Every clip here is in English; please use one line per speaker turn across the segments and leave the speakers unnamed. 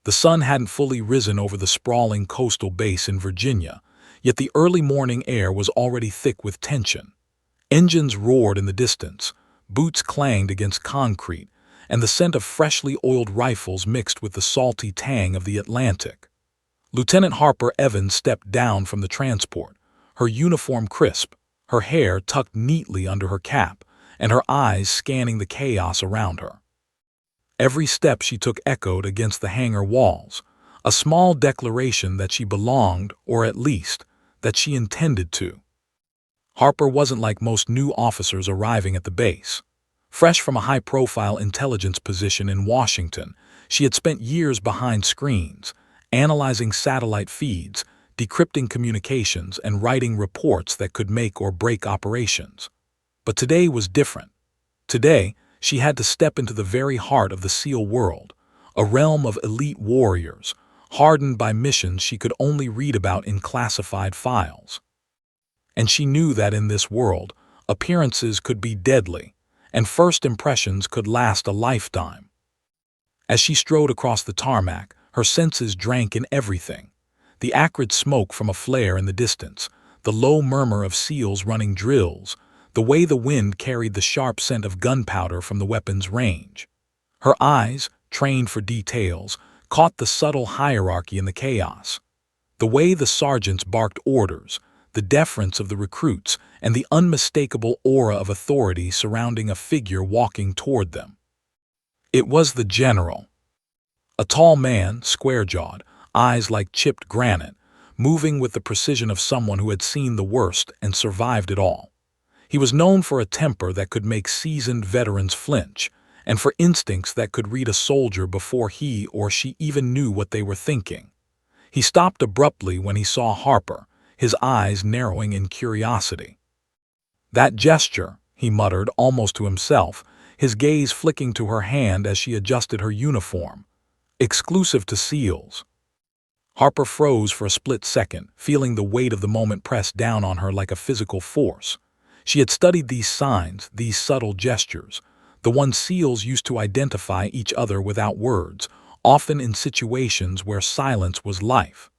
The sun hadn't fully risen over the sprawling coastal base in Virginia, yet the early morning air was already thick with tension. Engines roared in the distance, boots clanged against concrete, and the scent of freshly oiled rifles mixed with the salty tang of the Atlantic. Lieutenant Harper Evans stepped down from the transport, her uniform crisp, her hair tucked neatly under her cap, and her eyes scanning the chaos around her. Every step she took echoed against the hangar walls, a small declaration that she belonged, or at least, that she intended to. Harper wasn't like most new officers arriving at the base. Fresh from a high-profile intelligence position in Washington, she had spent years behind screens, analyzing satellite feeds, decrypting communications, and writing reports that could make or break operations. But today was different. Today, she had to step into the very heart of the SEAL world, a realm of elite warriors, hardened by missions she could only read about in classified files. And she knew that in this world, appearances could be deadly, and first impressions could last a lifetime. As she strode across the tarmac, her senses drank in everything: the acrid smoke from a flare in the distance, the low murmur of SEALs running drills, the way the wind carried the sharp scent of gunpowder from the weapon's range. Her eyes, trained for details, caught the subtle hierarchy in the chaos. The way the sergeants barked orders, the deference of the recruits, and the unmistakable aura of authority surrounding a figure walking toward them. It was the general. A tall man, square-jawed, eyes like chipped granite, moving with the precision of someone who had seen the worst and survived it all. He was known for a temper that could make seasoned veterans flinch, and for instincts that could read a soldier before he or she even knew what they were thinking. He stopped abruptly when he saw Harper, his eyes narrowing in curiosity. "That gesture," he muttered almost to himself, his gaze flicking to her hand as she adjusted her uniform. "Exclusive to SEALs." Harper froze for a split second, feeling the weight of the moment press down on her like a physical force. She had studied these signs, these subtle gestures, the ones SEALs used to identify each other without words, often in situations where silence was life.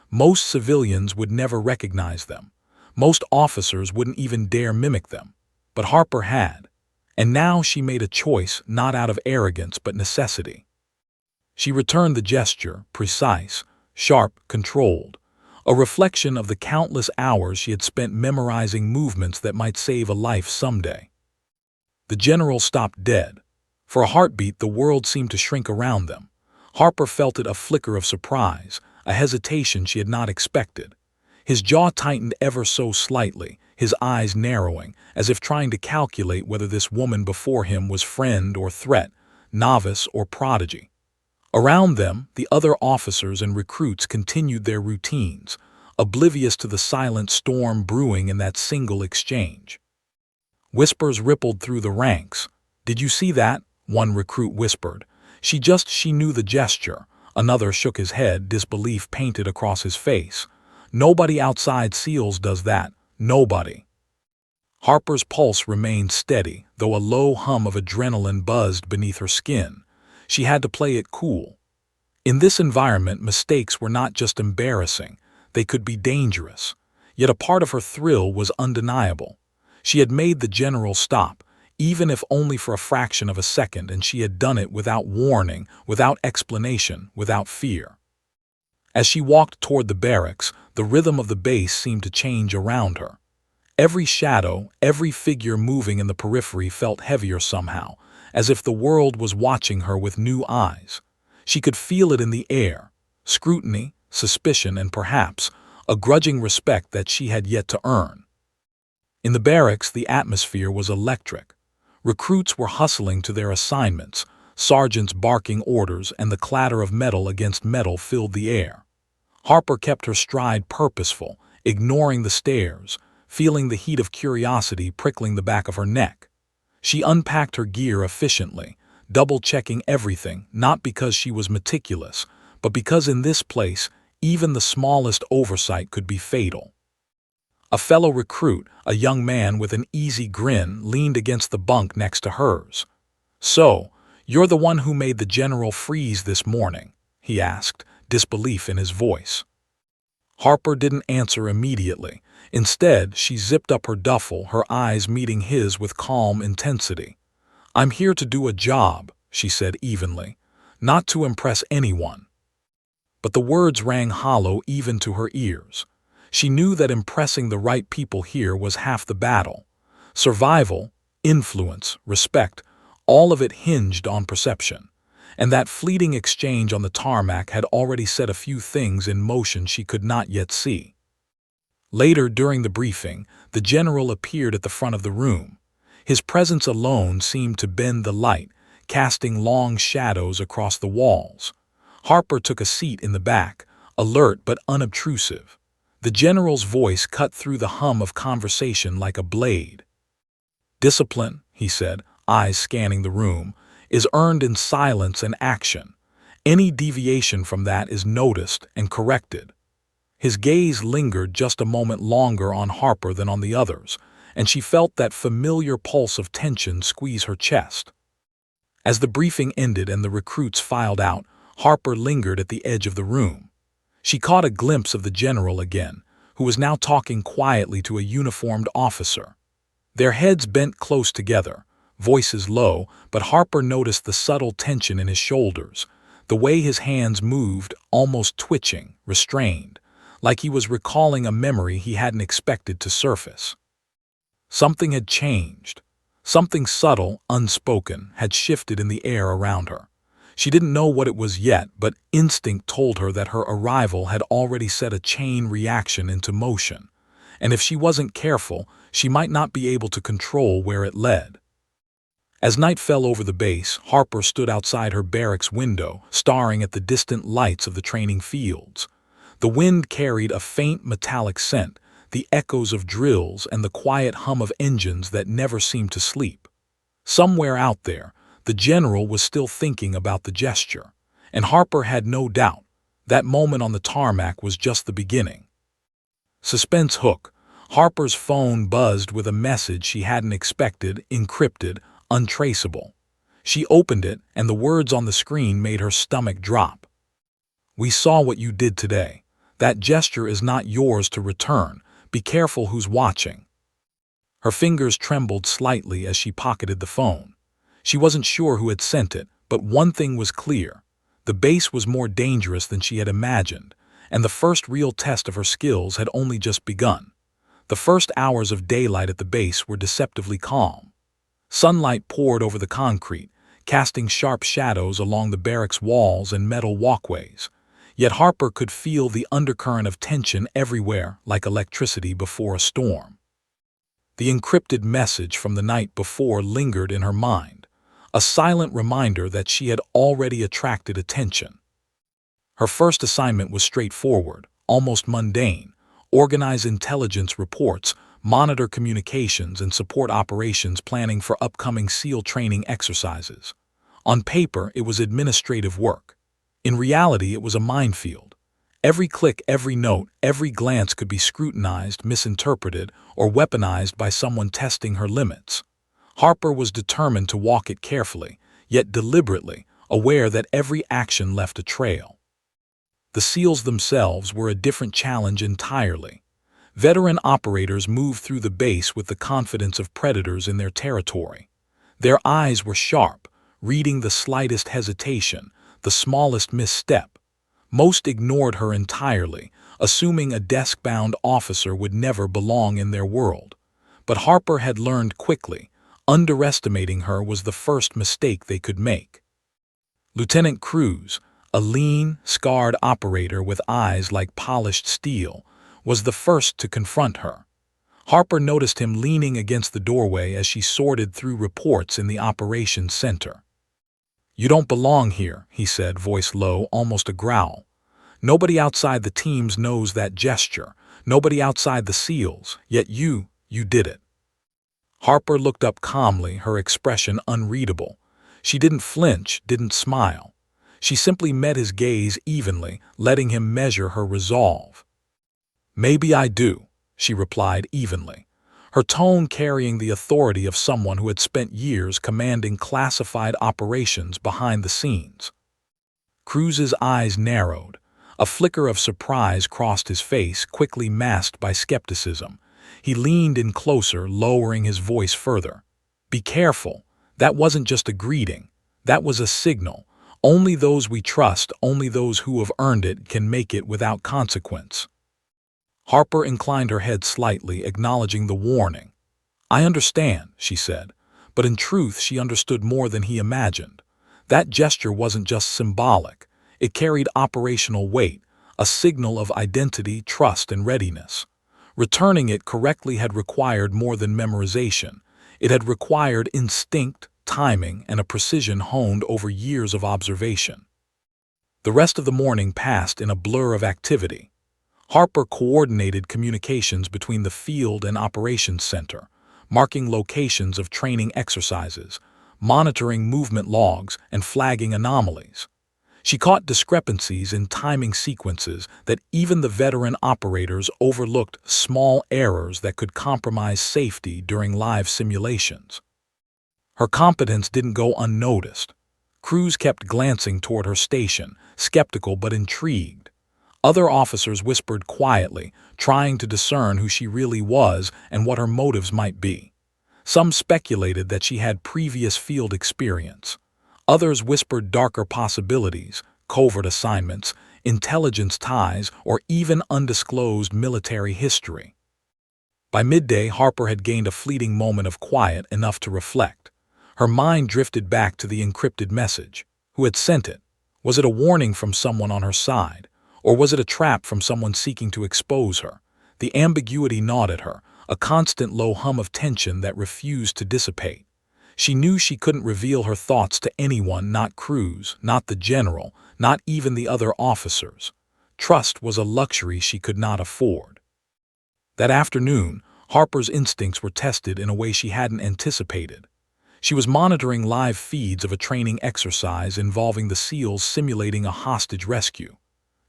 Most civilians would never recognize them. Most officers wouldn't even dare mimic them. But Harper had. And now she made a choice not out of arrogance but necessity. She returned the gesture, precise, sharp, controlled, a reflection of the countless hours she had spent memorizing movements that might save a life someday. The general stopped dead. For a heartbeat, the world seemed to shrink around them. Harper felt it, a flicker of surprise, a hesitation she had not expected. His jaw tightened ever so slightly, his eyes narrowing, as if trying to calculate whether this woman before him was friend or threat, novice or prodigy. Around them, the other officers and recruits continued their routines, oblivious to the silent storm brewing in that single exchange. Whispers rippled through the ranks. "Did you see that?" one recruit whispered. She knew the gesture." Another shook his head, disbelief painted across his face. "Nobody outside SEALs does that. Nobody." Harper's pulse remained steady, though a low hum of adrenaline buzzed beneath her skin. She had to play it cool. In this environment, mistakes were not just embarrassing, they could be dangerous. Yet a part of her thrill was undeniable. She had made the general stop, even if only for a fraction of a second, and she had done it without warning, without explanation, without fear. As she walked toward the barracks, the rhythm of the base seemed to change around her. Every shadow, every figure moving in the periphery felt heavier somehow, as if the world was watching her with new eyes. She could feel it in the air: scrutiny, suspicion, and perhaps a grudging respect that she had yet to earn. In the barracks, the atmosphere was electric. Recruits were hustling to their assignments, sergeants barking orders, and the clatter of metal against metal filled the air. Harper kept her stride purposeful, ignoring the stares, feeling the heat of curiosity prickling the back of her neck. She unpacked her gear efficiently, double-checking everything, not because she was meticulous, but because in this place, even the smallest oversight could be fatal. A fellow recruit, a young man with an easy grin, leaned against the bunk next to hers. "So, you're the one who made the general freeze this morning," he asked, disbelief in his voice. Harper didn't answer immediately. Instead, she zipped up her duffel, her eyes meeting his with calm intensity. "I'm here to do a job," she said evenly, "not to impress anyone." But the words rang hollow even to her ears. She knew that impressing the right people here was half the battle. Survival, influence, respect, all of it hinged on perception. And that fleeting exchange on the tarmac had already set a few things in motion she could not yet see. Later, during the briefing, the general appeared at the front of the room. His presence alone seemed to bend the light, casting long shadows across the walls. Harper took a seat in the back, alert but unobtrusive. The general's voice cut through the hum of conversation like a blade. "Discipline," he said, eyes scanning the room, "is earned in silence and action. Any deviation from that is noticed and corrected." His gaze lingered just a moment longer on Harper than on the others, and she felt that familiar pulse of tension squeeze her chest. As the briefing ended and the recruits filed out, Harper lingered at the edge of the room. She caught a glimpse of the general again, who was now talking quietly to a uniformed officer. Their heads bent close together, voices low, but Harper noticed the subtle tension in his shoulders, the way his hands moved, almost twitching, restrained, like he was recalling a memory he hadn't expected to surface. Something had changed. Something subtle, unspoken, had shifted in the air around her. She didn't know what it was yet, but instinct told her that her arrival had already set a chain reaction into motion, and if she wasn't careful, she might not be able to control where it led. As night fell over the base, Harper stood outside her barracks window, staring at the distant lights of the training fields. The wind carried a faint metallic scent, the echoes of drills and the quiet hum of engines that never seemed to sleep. Somewhere out there, the general was still thinking about the gesture, and Harper had no doubt that moment on the tarmac was just the beginning. Suspense hook. Harper's phone buzzed with a message she hadn't expected, encrypted, untraceable. She opened it, and the words on the screen made her stomach drop. "We saw what you did today. That gesture is not yours to return. Be careful who's watching." Her fingers trembled slightly as she pocketed the phone. She wasn't sure who had sent it, but one thing was clear. The base was more dangerous than she had imagined, and the first real test of her skills had only just begun. The first hours of daylight at the base were deceptively calm. Sunlight poured over the concrete, casting sharp shadows along the barracks walls and metal walkways. Yet Harper could feel the undercurrent of tension everywhere, like electricity before a storm. The encrypted message from the night before lingered in her mind, a silent reminder that she had already attracted attention. Her first assignment was straightforward, almost mundane: organize intelligence reports, monitor communications, and support operations planning for upcoming SEAL training exercises. On paper, it was administrative work. In reality, it was a minefield. Every click, every note, every glance could be scrutinized, misinterpreted, or weaponized by someone testing her limits. Harper was determined to walk it carefully, yet deliberately, aware that every action left a trail. The SEALs themselves were a different challenge entirely. Veteran operators moved through the base with the confidence of predators in their territory. Their eyes were sharp, reading the slightest hesitation, the smallest misstep. Most ignored her entirely, assuming a desk-bound officer would never belong in their world. But Harper had learned quickly: underestimating her was the first mistake they could make. Lieutenant Cruz, a lean, scarred operator with eyes like polished steel, was the first to confront her. Harper noticed him leaning against the doorway as she sorted through reports in the operations center. "You don't belong here," he said, voice low, almost a growl. "Nobody outside the teams knows that gesture, nobody outside the SEALs, yet you did it." Harper looked up calmly, her expression unreadable. She didn't flinch, didn't smile. She simply met his gaze evenly, letting him measure her resolve. "Maybe I do," she replied evenly, her tone carrying the authority of someone who had spent years commanding classified operations behind the scenes. Cruz's eyes narrowed. A flicker of surprise crossed his face, quickly masked by skepticism. He leaned in closer, lowering his voice further. "Be careful. That wasn't just a greeting. That was a signal. Only those we trust, only those who have earned it, can make it without consequence." Harper inclined her head slightly, acknowledging the warning. "I understand," she said, but in truth she understood more than he imagined. That gesture wasn't just symbolic. It carried operational weight, a signal of identity, trust, and readiness. Returning it correctly had required more than memorization. It had required instinct, timing, and a precision honed over years of observation. The rest of the morning passed in a blur of activity. Harper coordinated communications between the field and operations center, marking locations of training exercises, monitoring movement logs, and flagging anomalies. She caught discrepancies in timing sequences that even the veteran operators overlooked, small errors that could compromise safety during live simulations. Her competence didn't go unnoticed. Cruz kept glancing toward her station, skeptical but intrigued. Other officers whispered quietly, trying to discern who she really was and what her motives might be. Some speculated that she had previous field experience. Others whispered darker possibilities, covert assignments, intelligence ties, or even undisclosed military history. By midday, Harper had gained a fleeting moment of quiet, enough to reflect. Her mind drifted back to the encrypted message. Who had sent it? Was it a warning from someone on her side? Or was it a trap from someone seeking to expose her? The ambiguity gnawed at her, a constant low hum of tension that refused to dissipate. She knew she couldn't reveal her thoughts to anyone, not Cruz, not the general, not even the other officers. Trust was a luxury she could not afford. That afternoon, Harper's instincts were tested in a way she hadn't anticipated. She was monitoring live feeds of a training exercise involving the SEALs simulating a hostage rescue.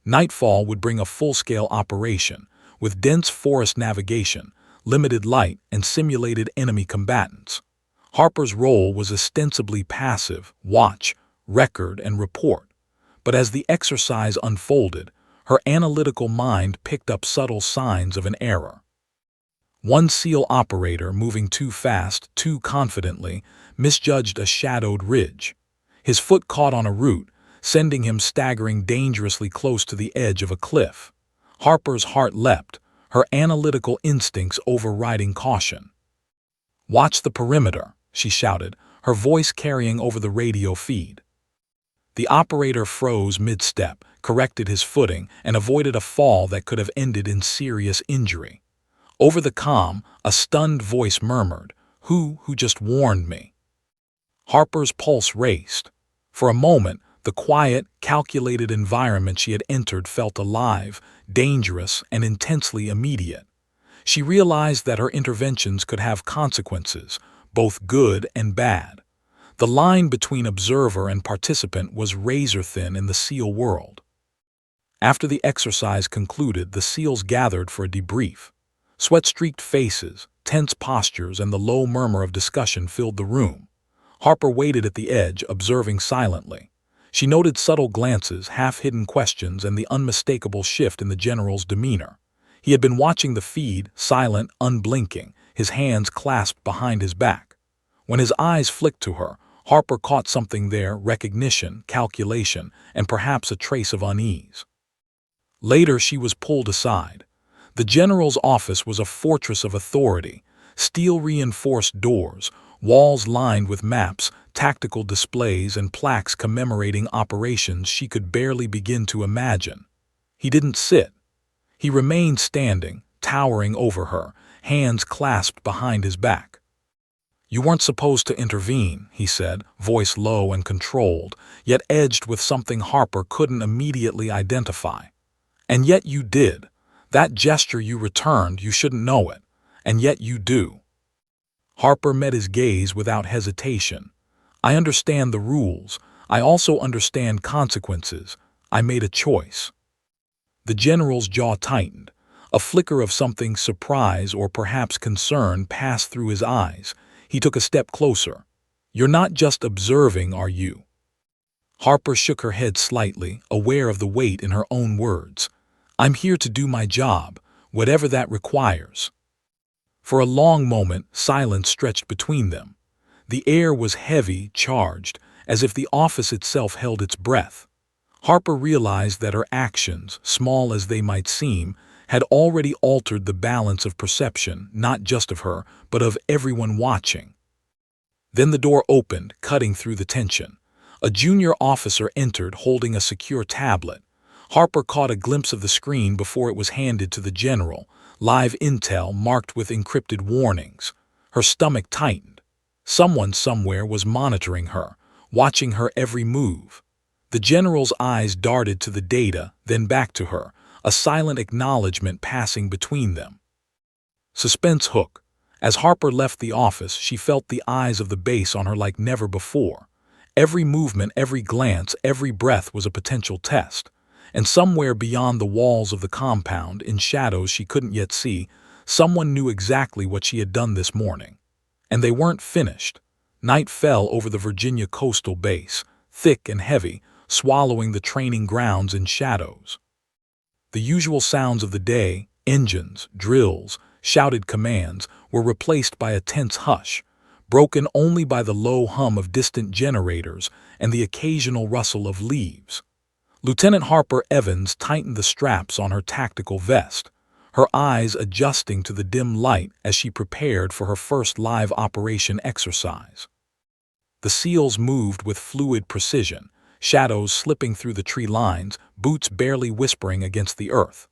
Nightfall would bring a full-scale operation, with dense forest navigation, limited light, and simulated enemy combatants. Harper's role was ostensibly passive: watch, record, and report. But as the exercise unfolded, her analytical mind picked up subtle signs of an error. One SEAL operator, moving too fast, too confidently, misjudged a shadowed ridge. His foot caught on a root, sending him staggering dangerously close to the edge of a cliff. Harper's heart leapt, her analytical instincts overriding caution. "Watch the perimeter," she shouted, her voice carrying over the radio feed. The operator froze mid-step, corrected his footing, and avoided a fall that could have ended in serious injury. Over the comm, a stunned voice murmured, Who just warned me?" Harper's pulse raced. For a moment, the quiet, calculated environment she had entered felt alive, dangerous, and intensely immediate. She realized that her interventions could have consequences, both good and bad. The line between observer and participant was razor-thin in the SEAL world. After the exercise concluded, the SEALs gathered for a debrief. Sweat-streaked faces, tense postures, and the low murmur of discussion filled the room. Harper waited at the edge, observing silently. She noted subtle glances, half-hidden questions, and the unmistakable shift in the general's demeanor. He had been watching the feed, silent, unblinking, his hands clasped behind his back. When his eyes flicked to her, Harper caught something there: recognition, calculation, and perhaps a trace of unease. Later, she was pulled aside. The general's office was a fortress of authority: steel-reinforced doors, walls lined with maps, tactical displays, and plaques commemorating operations she could barely begin to imagine. He didn't sit. He remained standing, towering over her, hands clasped behind his back. "You weren't supposed to intervene," he said, voice low and controlled, yet edged with something Harper couldn't immediately identify. "And yet you did. That gesture you returned, you shouldn't know it. And yet you do." Harper met his gaze without hesitation. "I understand the rules. I also understand consequences. I made a choice." The general's jaw tightened. A flicker of something: surprise or perhaps concern passed through his eyes. He took a step closer. "You're not just observing, are you?" Harper shook her head slightly, aware of the weight in her own words. "I'm here to do my job, whatever that requires." For a long moment, silence stretched between them. The air was heavy, charged, as if the office itself held its breath. Harper realized that her actions, small as they might seem, had already altered the balance of perception, not just of her, but of everyone watching. Then the door opened, cutting through the tension. A junior officer entered, holding a secure tablet. Harper caught a glimpse of the screen before it was handed to the general, live intel marked with encrypted warnings. Her stomach tightened. Someone somewhere was monitoring her, watching her every move. The general's eyes darted to the data, then back to her, a silent acknowledgement passing between them. Suspense hook. As Harper left the office, she felt the eyes of the base on her like never before. Every movement, every glance, every breath was a potential test. And somewhere beyond the walls of the compound, in shadows she couldn't yet see, someone knew exactly what she had done this morning. And they weren't finished. Night fell over the Virginia coastal base, thick and heavy, swallowing the training grounds in shadows. The usual sounds of the day, engines, drills, shouted commands, were replaced by a tense hush, broken only by the low hum of distant generators and the occasional rustle of leaves. Lieutenant Harper Evans tightened the straps on her tactical vest, her eyes adjusting to the dim light as she prepared for her first live operation exercise. The SEALs moved with fluid precision, shadows slipping through the tree lines, boots barely whispering against the earth.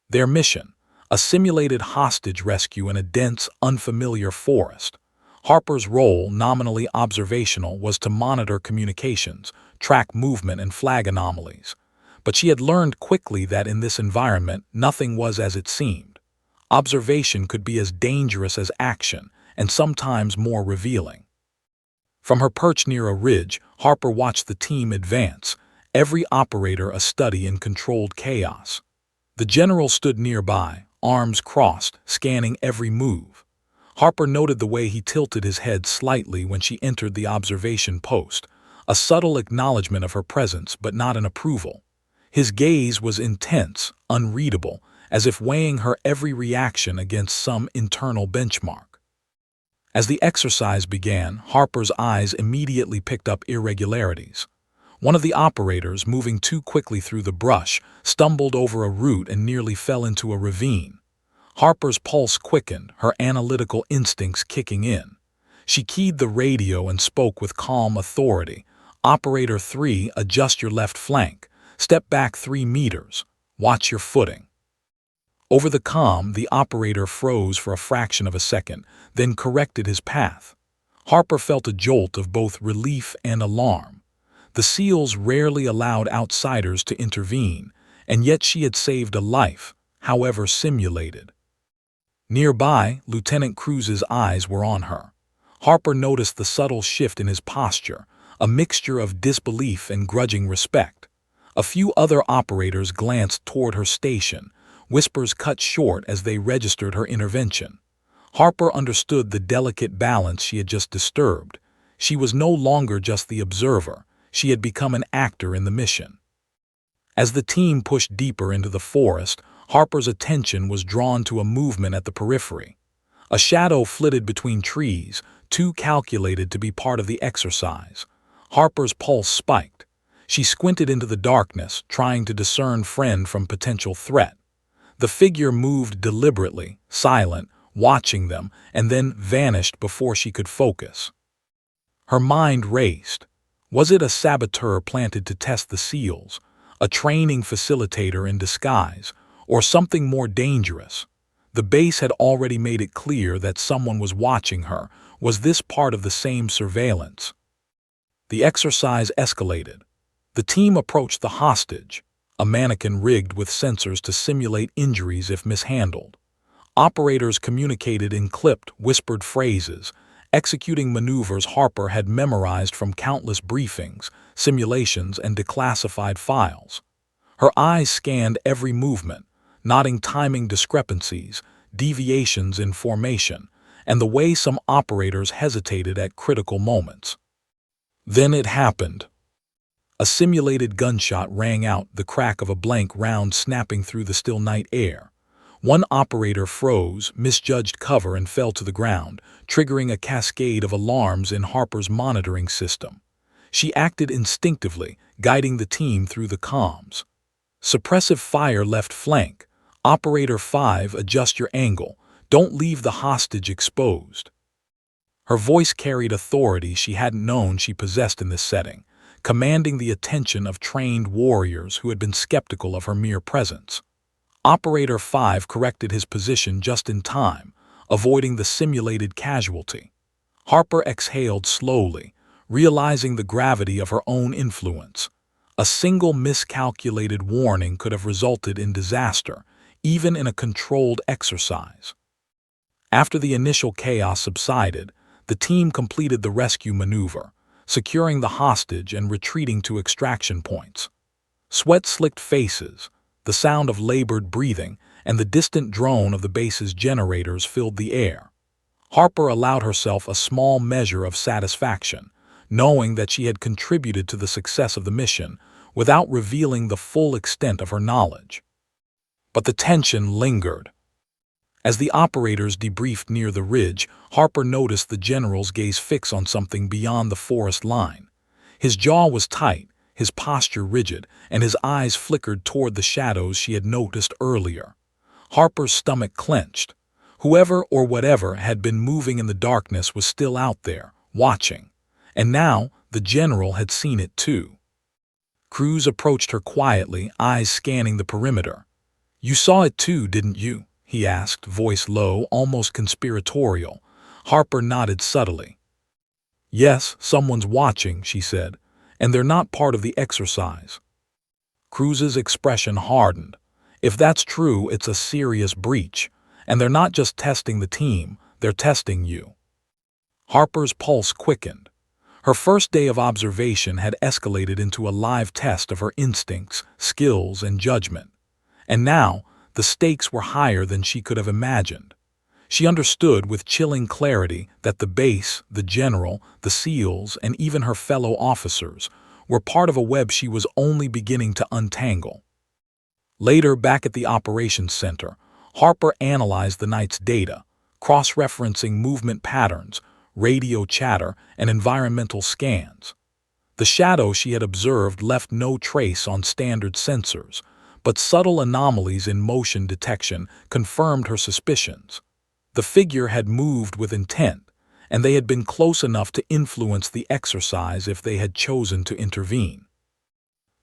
Their mission: a simulated hostage rescue in a dense, unfamiliar forest. Harper's role, nominally observational, was to monitor communications, track movement, and flag anomalies. But she had learned quickly that in this environment, nothing was as it seemed. Observation could be as dangerous as action, and sometimes more revealing. From her perch near a ridge, Harper watched the team advance, every operator a study in controlled chaos. The general stood nearby, arms crossed, scanning every move. Harper noted the way he tilted his head slightly when she entered the observation post, a subtle acknowledgement of her presence but not an approval. His gaze was intense, unreadable, as if weighing her every reaction against some internal benchmark. As the exercise began, Harper's eyes immediately picked up irregularities. One of the operators, moving too quickly through the brush, stumbled over a root and nearly fell into a ravine. Harper's pulse quickened, her analytical instincts kicking in. She keyed the radio and spoke with calm authority. "Operator 3, adjust your left flank. Step back 3 meters. Watch your footing." Over the comm, the operator froze for a fraction of a second, then corrected his path. Harper felt a jolt of both relief and alarm. The SEALs rarely allowed outsiders to intervene, and yet she had saved a life, however simulated. Nearby, Lieutenant Cruz's eyes were on her. Harper noticed the subtle shift in his posture, a mixture of disbelief and grudging respect. A few other operators glanced toward her station, whispers cut short as they registered her intervention. Harper understood the delicate balance she had just disturbed. She was no longer just the observer. She had become an actor in the mission. As the team pushed deeper into the forest, Harper's attention was drawn to a movement at the periphery. A shadow flitted between trees, too calculated to be part of the exercise. Harper's pulse spiked. She squinted into the darkness, trying to discern friend from potential threat. The figure moved deliberately, silent, watching them, and then vanished before she could focus. Her mind raced. Was it a saboteur planted to test the SEALs, a training facilitator in disguise, or something more dangerous? The base had already made it clear that someone was watching her. Was this part of the same surveillance? The exercise escalated. The team approached the hostage, a mannequin rigged with sensors to simulate injuries if mishandled. Operators communicated in clipped, whispered phrases, executing maneuvers Harper had memorized from countless briefings, simulations, and declassified files. Her eyes scanned every movement, noting timing discrepancies, deviations in formation, and the way some operators hesitated at critical moments. Then it happened. A simulated gunshot rang out, the crack of a blank round snapping through the still night air. One operator froze, misjudged cover, and fell to the ground, triggering a cascade of alarms in Harper's monitoring system. She acted instinctively, guiding the team through the comms. Suppressive fire left flank. Operator 5, adjust your angle. Don't leave the hostage exposed. Her voice carried authority she hadn't known she possessed in this setting, commanding the attention of trained warriors who had been skeptical of her mere presence. Operator 5 corrected his position just in time, avoiding the simulated casualty. Harper exhaled slowly, realizing the gravity of her own influence. A single miscalculated warning could have resulted in disaster, even in a controlled exercise. After the initial chaos subsided, the team completed the rescue maneuver, securing the hostage and retreating to extraction points. Sweat-slicked faces, the sound of labored breathing, and the distant drone of the base's generators filled the air. Harper allowed herself a small measure of satisfaction, knowing that she had contributed to the success of the mission without revealing the full extent of her knowledge. But the tension lingered. As the operators debriefed near the ridge, Harper noticed the general's gaze fix on something beyond the forest line. His jaw was tight, his posture rigid, and his eyes flickered toward the shadows she had noticed earlier. Harper's stomach clenched. Whoever or whatever had been moving in the darkness was still out there, watching. And now the general had seen it too. Cruz approached her quietly, eyes scanning the perimeter. "You saw it too, didn't you?" he asked, voice low, almost conspiratorial. Harper nodded subtly. "Yes, someone's watching," she said, "and they're not part of the exercise." Cruz's expression hardened. "If that's true, it's a serious breach, and they're not just testing the team, they're testing you." Harper's pulse quickened. Her first day of observation had escalated into a live test of her instincts, skills, and judgment. And now, the stakes were higher than she could have imagined. She understood with chilling clarity that the base, the general, the SEALs, and even her fellow officers were part of a web she was only beginning to untangle. Later, back at the operations center, Harper analyzed the night's data, cross-referencing movement patterns, radio chatter, and environmental scans. The shadow she had observed left no trace on standard sensors, but subtle anomalies in motion detection confirmed her suspicions. The figure had moved with intent, and they had been close enough to influence the exercise if they had chosen to intervene.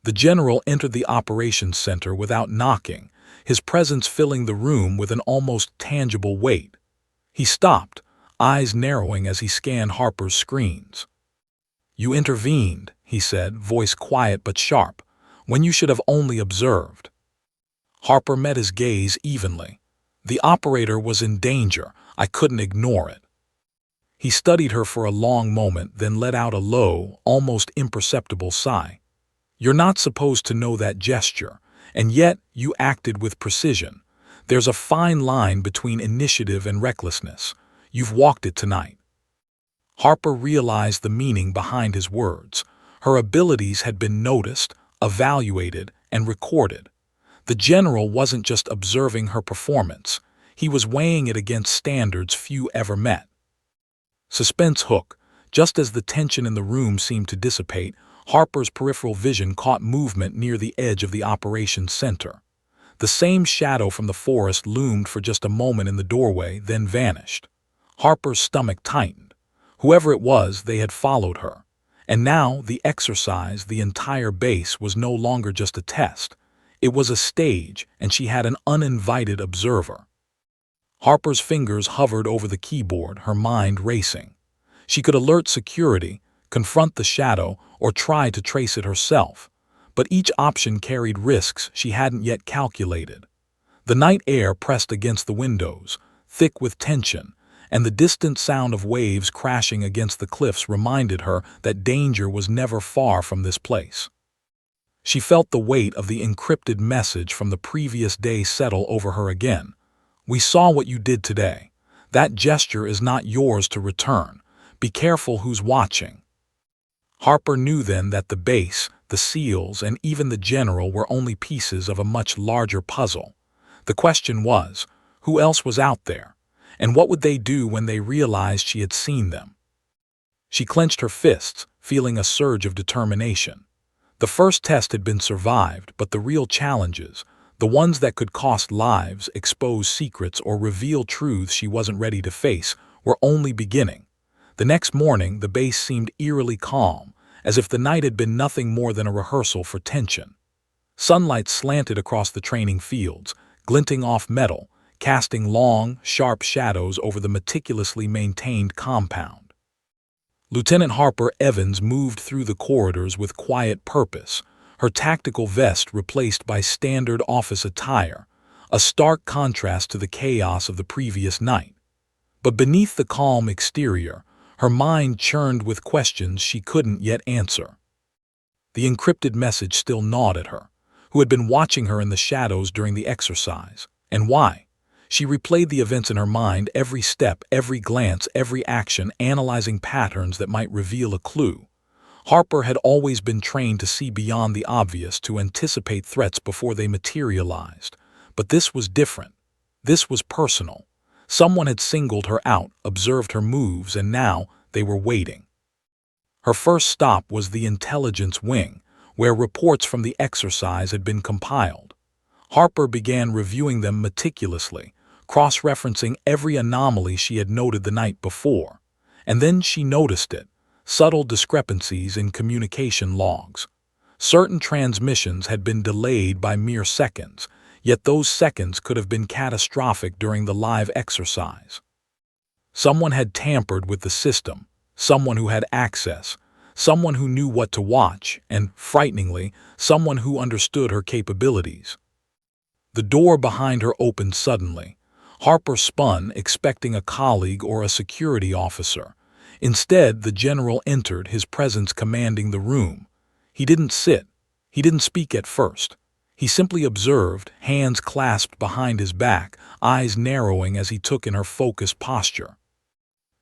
The general entered the operations center without knocking, his presence filling the room with an almost tangible weight. He stopped, eyes narrowing as he scanned Harper's screens. "You intervened," he said, voice quiet but sharp, "when you should have only observed." Harper met his gaze evenly. "The operator was in danger. I couldn't ignore it." He studied her for a long moment, then let out a low, almost imperceptible sigh. "You're not supposed to know that gesture, and yet you acted with precision. There's a fine line between initiative and recklessness. You've walked it tonight." Harper realized the meaning behind his words. Her abilities had been noticed, evaluated, and recorded. The general wasn't just observing her performance, he was weighing it against standards few ever met. Suspense hook. Just as the tension in the room seemed to dissipate, Harper's peripheral vision caught movement near the edge of the operations center. The same shadow from the forest loomed for just a moment in the doorway, then vanished. Harper's stomach tightened. Whoever it was, they had followed her. And now the exercise, the entire base, was no longer just a test. It was a stage, and she had an uninvited observer. Harper's fingers hovered over the keyboard, her mind racing. She could alert security, confront the shadow, or try to trace it herself. But each option carried risks she hadn't yet calculated. The night air pressed against the windows, thick with tension, and the distant sound of waves crashing against the cliffs reminded her that danger was never far from this place. She felt the weight of the encrypted message from the previous day settle over her again. "We saw what you did today. That gesture is not yours to return. Be careful who's watching." Harper knew then that the base, the SEALs, and even the general were only pieces of a much larger puzzle. The question was, who else was out there? And what would they do when they realized she had seen them? She clenched her fists, feeling a surge of determination. The first test had been survived, but the real challenges, the ones that could cost lives, expose secrets, or reveal truths she wasn't ready to face, were only beginning. The next morning, the base seemed eerily calm, as if the night had been nothing more than a rehearsal for tension. Sunlight slanted across the training fields, glinting off metal, casting long, sharp shadows over the meticulously maintained compound. Lieutenant Harper Evans moved through the corridors with quiet purpose, her tactical vest replaced by standard office attire, a stark contrast to the chaos of the previous night. But beneath the calm exterior, her mind churned with questions she couldn't yet answer. The encrypted message still gnawed at her. Who had been watching her in the shadows during the exercise? And why? She replayed the events in her mind, every step, every glance, every action, analyzing patterns that might reveal a clue. Harper had always been trained to see beyond the obvious, to anticipate threats before they materialized. But this was different. This was personal. Someone had singled her out, observed her moves, and now they were waiting. Her first stop was the intelligence wing, where reports from the exercise had been compiled. Harper began reviewing them meticulously, cross-referencing every anomaly she had noted the night before. And then she noticed it, subtle discrepancies in communication logs. Certain transmissions had been delayed by mere seconds, yet those seconds could have been catastrophic during the live exercise. Someone had tampered with the system, someone who had access, someone who knew what to watch, and, frighteningly, someone who understood her capabilities. The door behind her opened suddenly. Harper spun, expecting a colleague or a security officer. Instead, the general entered, his presence commanding the room. He didn't sit. He didn't speak at first. He simply observed, hands clasped behind his back, eyes narrowing as he took in her focused posture.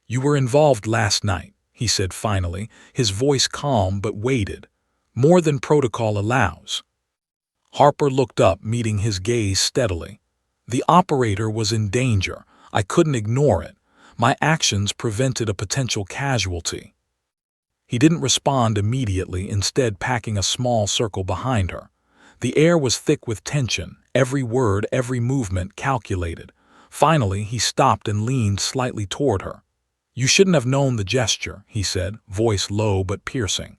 "You were involved last night," he said finally, his voice calm but weighted. "More than protocol allows." Harper looked up, meeting his gaze steadily. The operator was in danger. I couldn't ignore it. My actions prevented a potential casualty. He didn't respond immediately, instead packing a small circle behind her. The air was thick with tension, every word, every movement calculated. Finally, he stopped and leaned slightly toward her. "You shouldn't have known the gesture," he said, voice low but piercing.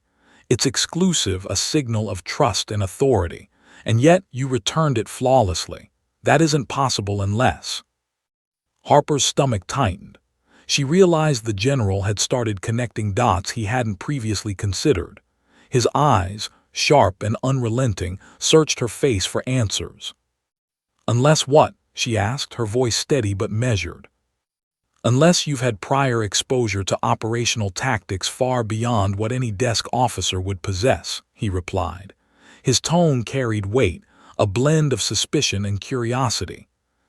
"It's exclusive, a signal of trust and authority. And yet you returned it flawlessly. That isn't possible unless—" Harper's stomach tightened. She realized the general had started connecting dots he hadn't previously considered. His eyes, sharp and unrelenting, searched her face for answers. "Unless what?" she asked, her voice steady but measured. "Unless you've had prior exposure to operational tactics far beyond what any desk officer would possess," he replied. His tone carried weight, a blend of suspicion and curiosity.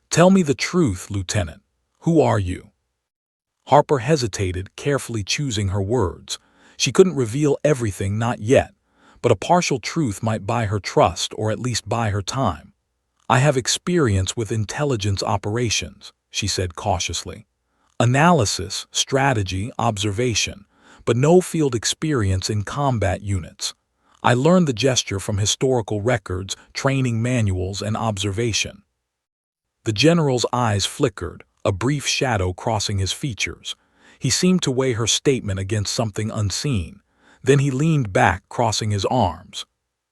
"Tell me the truth, Lieutenant. Who are you?" Harper hesitated, carefully choosing her words. She couldn't reveal everything, not yet, but a partial truth might buy her trust, or at least buy her time. "I have experience with intelligence operations," she said cautiously. "Analysis, strategy, observation, but no field experience in combat units. I learned the gesture from historical records, training manuals, and observation." The general's eyes flickered, a brief shadow crossing his features. He seemed to weigh her statement against something unseen. Then he leaned back, crossing his arms.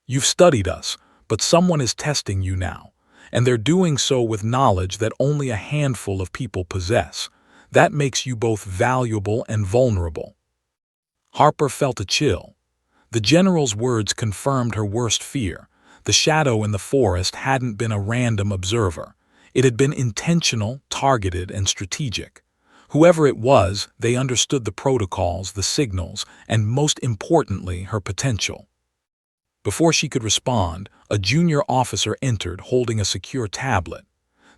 "You've studied us, but someone is testing you now, and they're doing so with knowledge that only a handful of people possess. That makes you both valuable and vulnerable." Harper felt a chill. The general's words confirmed her worst fear. The shadow in the forest hadn't been a random observer. It had been intentional, targeted, and strategic. Whoever it was, they understood the protocols, the signals, and most importantly, her potential. Before she could respond, a junior officer entered, holding a secure tablet.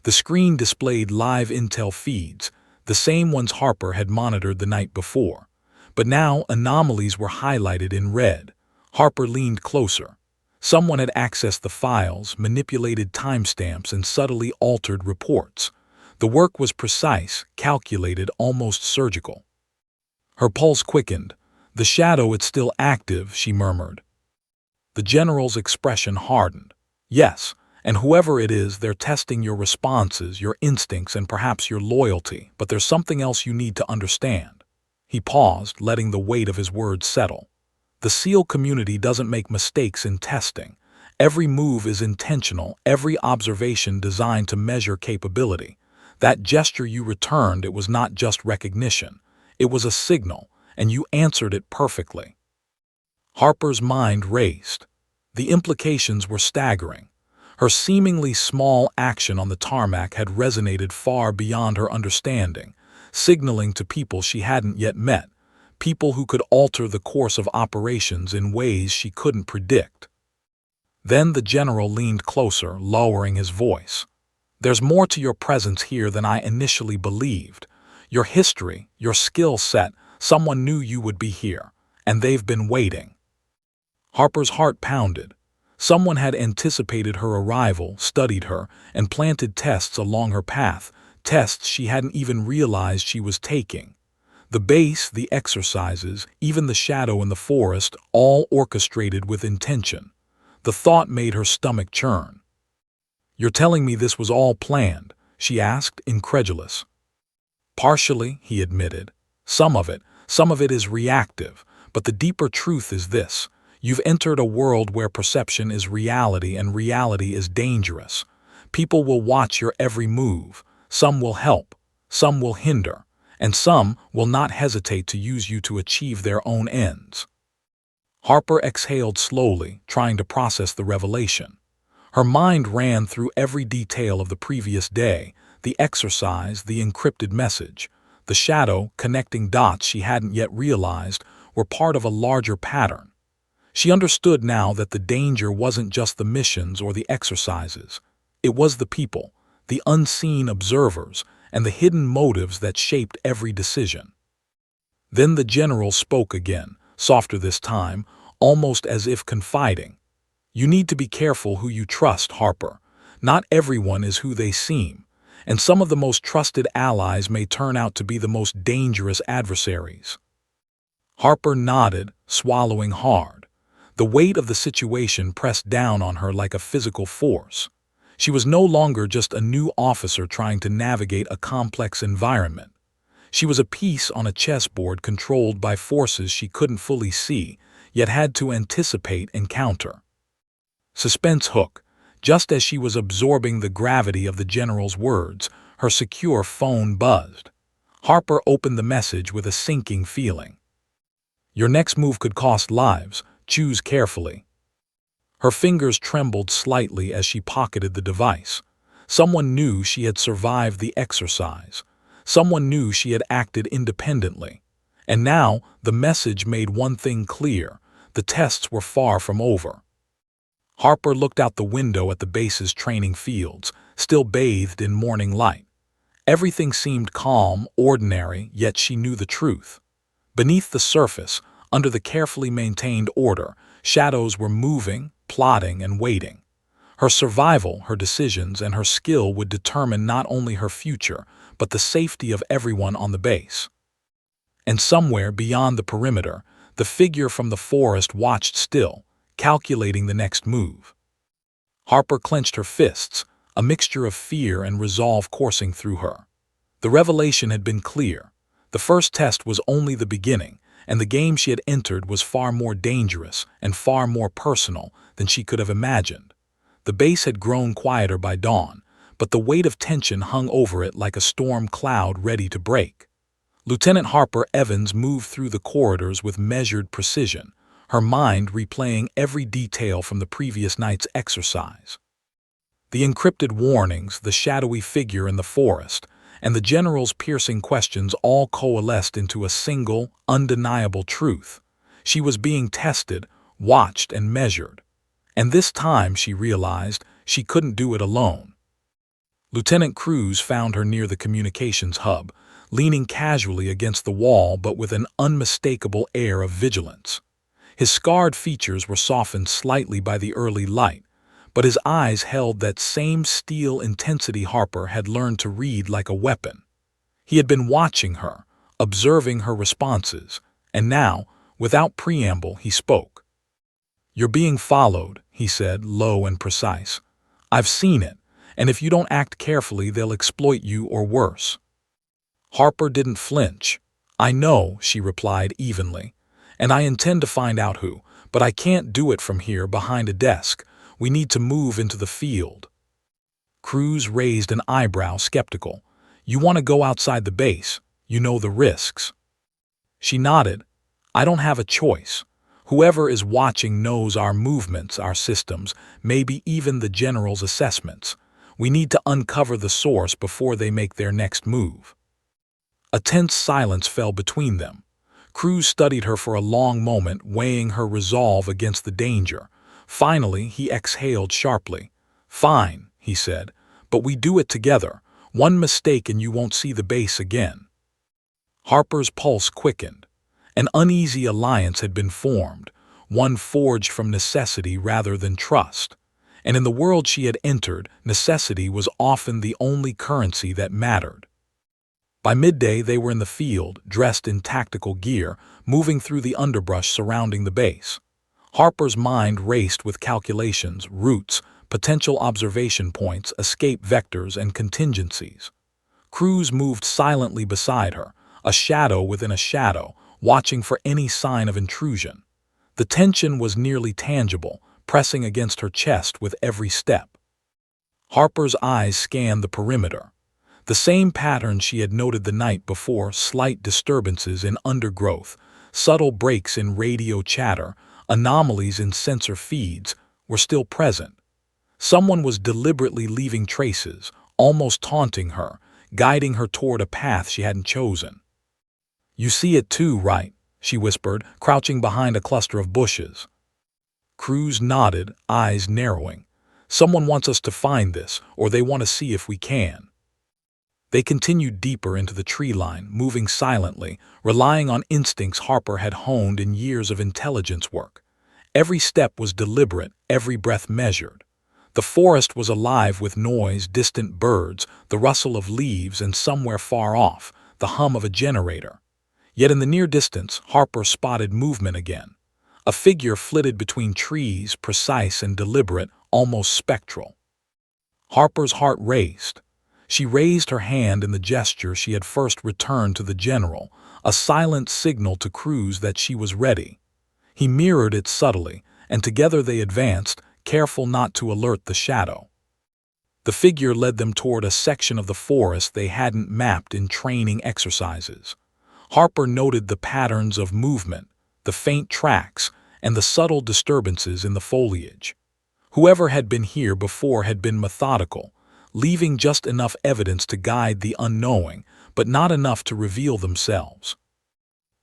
The screen displayed live intel feeds, the same ones Harper had monitored the night before. But now anomalies were highlighted in red. Harper leaned closer. Someone had accessed the files, manipulated timestamps, and subtly altered reports. The work was precise, calculated, almost surgical. Her pulse quickened. "The shadow is still active," she murmured. The general's expression hardened. "Yes, and whoever it is, they're testing your responses, your instincts, and perhaps your loyalty, but there's something else you need to understand." He paused, letting the weight of his words settle. "The SEAL community doesn't make mistakes in testing. Every move is intentional, every observation designed to measure capability. That gesture you returned, it was not just recognition. It was a signal, and you answered it perfectly." Harper's mind raced. The implications were staggering. Her seemingly small action on the tarmac had resonated far beyond her understanding, signaling to people she hadn't yet met, people who could alter the course of operations in ways she couldn't predict. Then the general leaned closer, lowering his voice. "There's more to your presence here than I initially believed. Your history, your skill set, someone knew you would be here, and they've been waiting." Harper's heart pounded. Someone had anticipated her arrival, studied her, and planted tests along her path, tests she hadn't even realized she was taking. The base, the exercises, even the shadow in the forest, all orchestrated with intention. The thought made her stomach churn. "You're telling me this was all planned?" she asked, incredulous. "Partially," he admitted. Some of it is reactive, but the deeper truth is this. You've entered a world where perception is reality and reality is dangerous. People will watch your every move. Some will help, some will hinder, and some will not hesitate to use you to achieve their own ends. Harper exhaled slowly, trying to process the revelation. Her mind ran through every detail of the previous day, the exercise, the encrypted message. The shadow, connecting dots she hadn't yet realized, were part of a larger pattern. She understood now that the danger wasn't just the missions or the exercises. It was the people, the unseen observers, and the hidden motives that shaped every decision. Then the general spoke again, softer this time, almost as if confiding. "You need to be careful who you trust, Harper. Not everyone is who they seem, and some of the most trusted allies may turn out to be the most dangerous adversaries." Harper nodded, swallowing hard. The weight of the situation pressed down on her like a physical force. She was no longer just a new officer trying to navigate a complex environment. She was a piece on a chessboard controlled by forces she couldn't fully see, yet had to anticipate and counter. Suspense hook. Just as she was absorbing the gravity of the general's words, her secure phone buzzed. Harper opened the message with a sinking feeling. "Your next move could cost lives. Choose carefully." Her fingers trembled slightly as she pocketed the device. Someone knew she had survived the exercise. Someone knew she had acted independently. And now, the message made one thing clear. The tests were far from over. Harper looked out the window at the base's training fields, still bathed in morning light. Everything seemed calm, ordinary, yet she knew the truth. Beneath the surface, under the carefully maintained order, shadows were moving, plotting, and waiting. Her survival, her decisions, and her skill would determine not only her future, but the safety of everyone on the base. And somewhere beyond the perimeter, the figure from the forest watched still, calculating the next move. Harper clenched her fists, a mixture of fear and resolve coursing through her. The revelation had been clear. The first test was only the beginning, and the game she had entered was far more dangerous and far more personal than she could have imagined. The base had grown quieter by dawn, but the weight of tension hung over it like a storm cloud ready to break. Lieutenant Harper Evans moved through the corridors with measured precision, her mind replaying every detail from the previous night's exercise. The encrypted warnings, the shadowy figure in the forest, and the general's piercing questions all coalesced into a single, undeniable truth. She was being tested, watched, and measured. And this time, she realized, she couldn't do it alone. Lieutenant Cruz found her near the communications hub, leaning casually against the wall but with an unmistakable air of vigilance. His scarred features were softened slightly by the early light, but his eyes held that same steel intensity Harper had learned to read like a weapon. He had been watching her, observing her responses, and now, without preamble, he spoke. "You're being followed," he said, low and precise. "I've seen it, and if you don't act carefully, they'll exploit you or worse." Harper didn't flinch. "I know," she replied evenly, "and I intend to find out who, but I can't do it from here behind a desk. We need to move into the field." Cruz raised an eyebrow, skeptical. "You want to go outside the base. You know the risks." She nodded. "I don't have a choice. Whoever is watching knows our movements, our systems, maybe even the general's assessments. We need to uncover the source before they make their next move." A tense silence fell between them. Cruz studied her for a long moment, weighing her resolve against the danger. Finally, he exhaled sharply. "Fine," he said, "but we do it together. One mistake and you won't see the base again." Harper's pulse quickened. An uneasy alliance had been formed, one forged from necessity rather than trust. And in the world she had entered, necessity was often the only currency that mattered. By midday they were in the field, dressed in tactical gear, moving through the underbrush surrounding the base. Harper's mind raced with calculations, routes, potential observation points, escape vectors, and contingencies. Cruz moved silently beside her, a shadow within a shadow, watching for any sign of intrusion. The tension was nearly tangible, pressing against her chest with every step. Harper's eyes scanned the perimeter. The same pattern she had noted the night before: slight disturbances in undergrowth, subtle breaks in radio chatter, anomalies in sensor feeds, were still present. Someone was deliberately leaving traces, almost taunting her, guiding her toward a path she hadn't chosen. "You see it too, right?" she whispered, crouching behind a cluster of bushes. Cruz nodded, eyes narrowing. "Someone wants us to find this, or they want to see if we can." They continued deeper into the tree line, moving silently, relying on instincts Harper had honed in years of intelligence work. Every step was deliberate, every breath measured. The forest was alive with noise, distant birds, the rustle of leaves, and somewhere far off, the hum of a generator. Yet in the near distance, Harper spotted movement again. A figure flitted between trees, precise and deliberate, almost spectral. Harper's heart raced. She raised her hand in the gesture she had first returned to the general, a silent signal to Cruz that she was ready. He mirrored it subtly, and together they advanced, careful not to alert the shadow. The figure led them toward a section of the forest they hadn't mapped in training exercises. Harper noted the patterns of movement, the faint tracks, and the subtle disturbances in the foliage. Whoever had been here before had been methodical, leaving just enough evidence to guide the unknowing, but not enough to reveal themselves.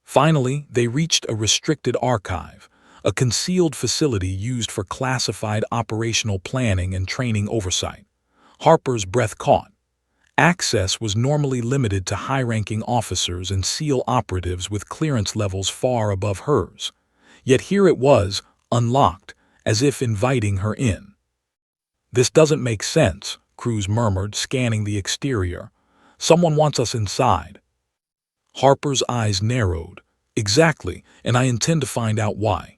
Finally, they reached a restricted archive, a concealed facility used for classified operational planning and training oversight. Harper's breath caught. Access was normally limited to high-ranking officers and SEAL operatives with clearance levels far above hers. Yet here it was, unlocked, as if inviting her in. "This doesn't make sense," Cruz murmured, scanning the exterior. "Someone wants us inside." Harper's eyes narrowed. "Exactly, and I intend to find out why."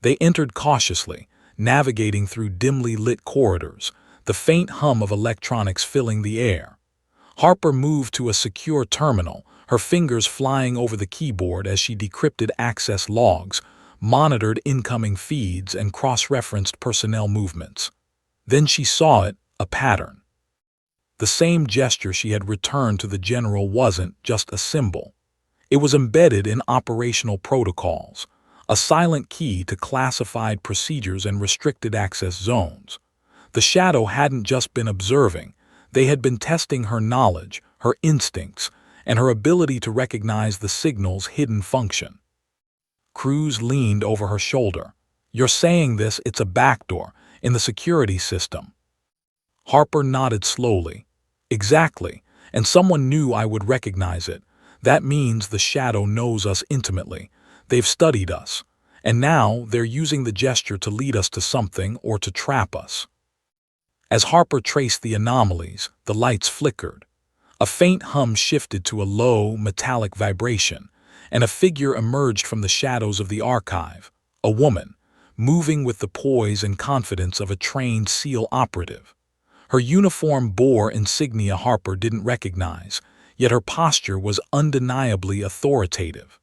They entered cautiously, navigating through dimly lit corridors, the faint hum of electronics filling the air. Harper moved to a secure terminal, her fingers flying over the keyboard as she decrypted access logs, monitored incoming feeds, and cross-referenced personnel movements. Then she saw it, a pattern. The same gesture she had returned to the general wasn't just a symbol. It was embedded in operational protocols, a silent key to classified procedures and restricted access zones. The shadow hadn't just been observing, they had been testing her knowledge, her instincts, and her ability to recognize the signal's hidden function. Cruz leaned over her shoulder. "You're saying it's a backdoor in the security system?" Harper nodded slowly. "Exactly, and someone knew I would recognize it. That means the shadow knows us intimately. They've studied us. And now they're using the gesture to lead us to something or to trap us. As Harper traced the anomalies, the lights flickered. A faint hum shifted to a low, metallic vibration, and a figure emerged from the shadows of the archive, a woman, moving with the poise and confidence of a trained SEAL operative. Her uniform bore insignia Harper didn't recognize, yet her posture was undeniably authoritative.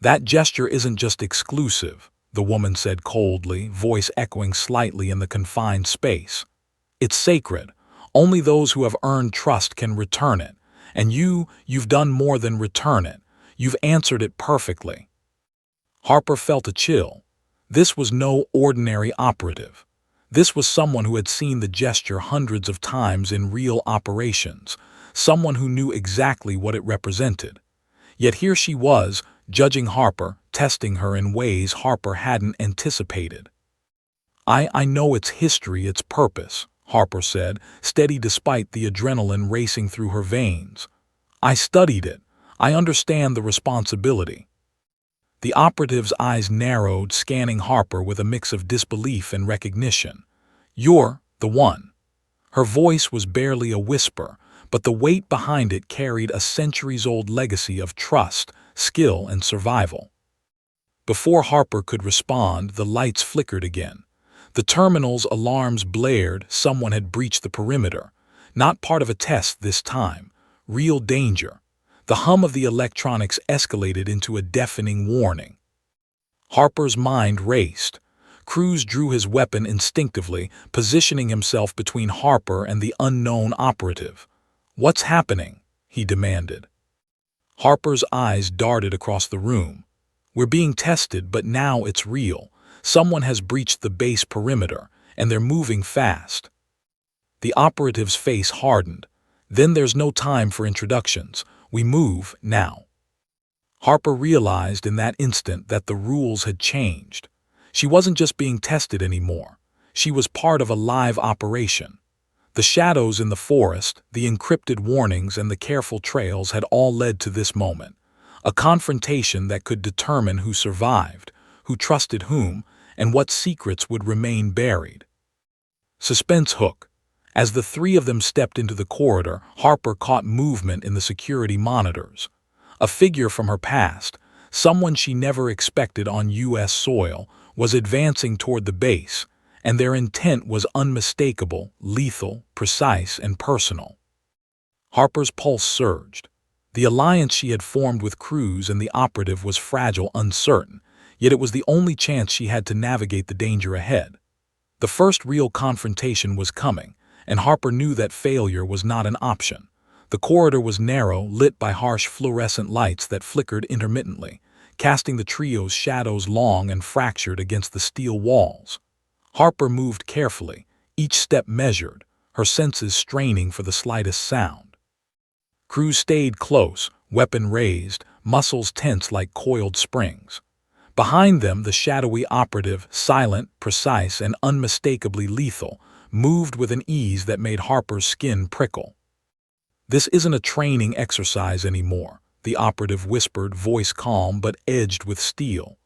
"That gesture isn't just exclusive," the woman said coldly, voice echoing slightly in the confined space. "It's sacred. Only those who have earned trust can return it. And you've done more than return it. You've answered it perfectly." Harper felt a chill. This was no ordinary operative. This was someone who had seen the gesture hundreds of times in real operations, someone who knew exactly what it represented. Yet here she was, judging Harper, testing her in ways Harper hadn't anticipated. I know its history, its purpose," Harper said, steady despite the adrenaline racing through her veins. "I studied it. I understand the responsibility." The operative's eyes narrowed, scanning Harper with a mix of disbelief and recognition. "You're the one." Her voice was barely a whisper, but the weight behind it carried a centuries-old legacy of trust, skill, and survival. Before Harper could respond, the lights flickered again. The terminal's alarms blared. Someone had breached the perimeter. Not part of a test this time. Real danger. The hum of the electronics escalated into a deafening warning. Harper's mind raced. Cruz drew his weapon instinctively, positioning himself between Harper and the unknown operative. "What's happening?" he demanded. Harper's eyes darted across the room. "We're being tested, but now it's real. Someone has breached the base perimeter, and they're moving fast." The operative's face hardened. "Then there's no time for introductions. We move now." Harper realized in that instant that the rules had changed. She wasn't just being tested anymore. She was part of a live operation. The shadows in the forest, the encrypted warnings, and the careful trails had all led to this moment. A confrontation that could determine who survived, who trusted whom, and what secrets would remain buried. Suspense hook. As the three of them stepped into the corridor, Harper caught movement in the security monitors. A figure from her past, someone she never expected on U.S. soil, was advancing toward the base, and their intent was unmistakable, lethal, precise, and personal. Harper's pulse surged. The alliance she had formed with Cruz and the operative was fragile, uncertain, yet it was the only chance she had to navigate the danger ahead. The first real confrontation was coming, and Harper knew that failure was not an option. The corridor was narrow, lit by harsh fluorescent lights that flickered intermittently, casting the trio's shadows long and fractured against the steel walls. Harper moved carefully, each step measured, her senses straining for the slightest sound. Cruz stayed close, weapon raised, muscles tense like coiled springs. Behind them, the shadowy operative, silent, precise, and unmistakably lethal, moved with an ease that made Harper's skin prickle. "This isn't a training exercise anymore," the operative whispered, voice calm but edged with steel.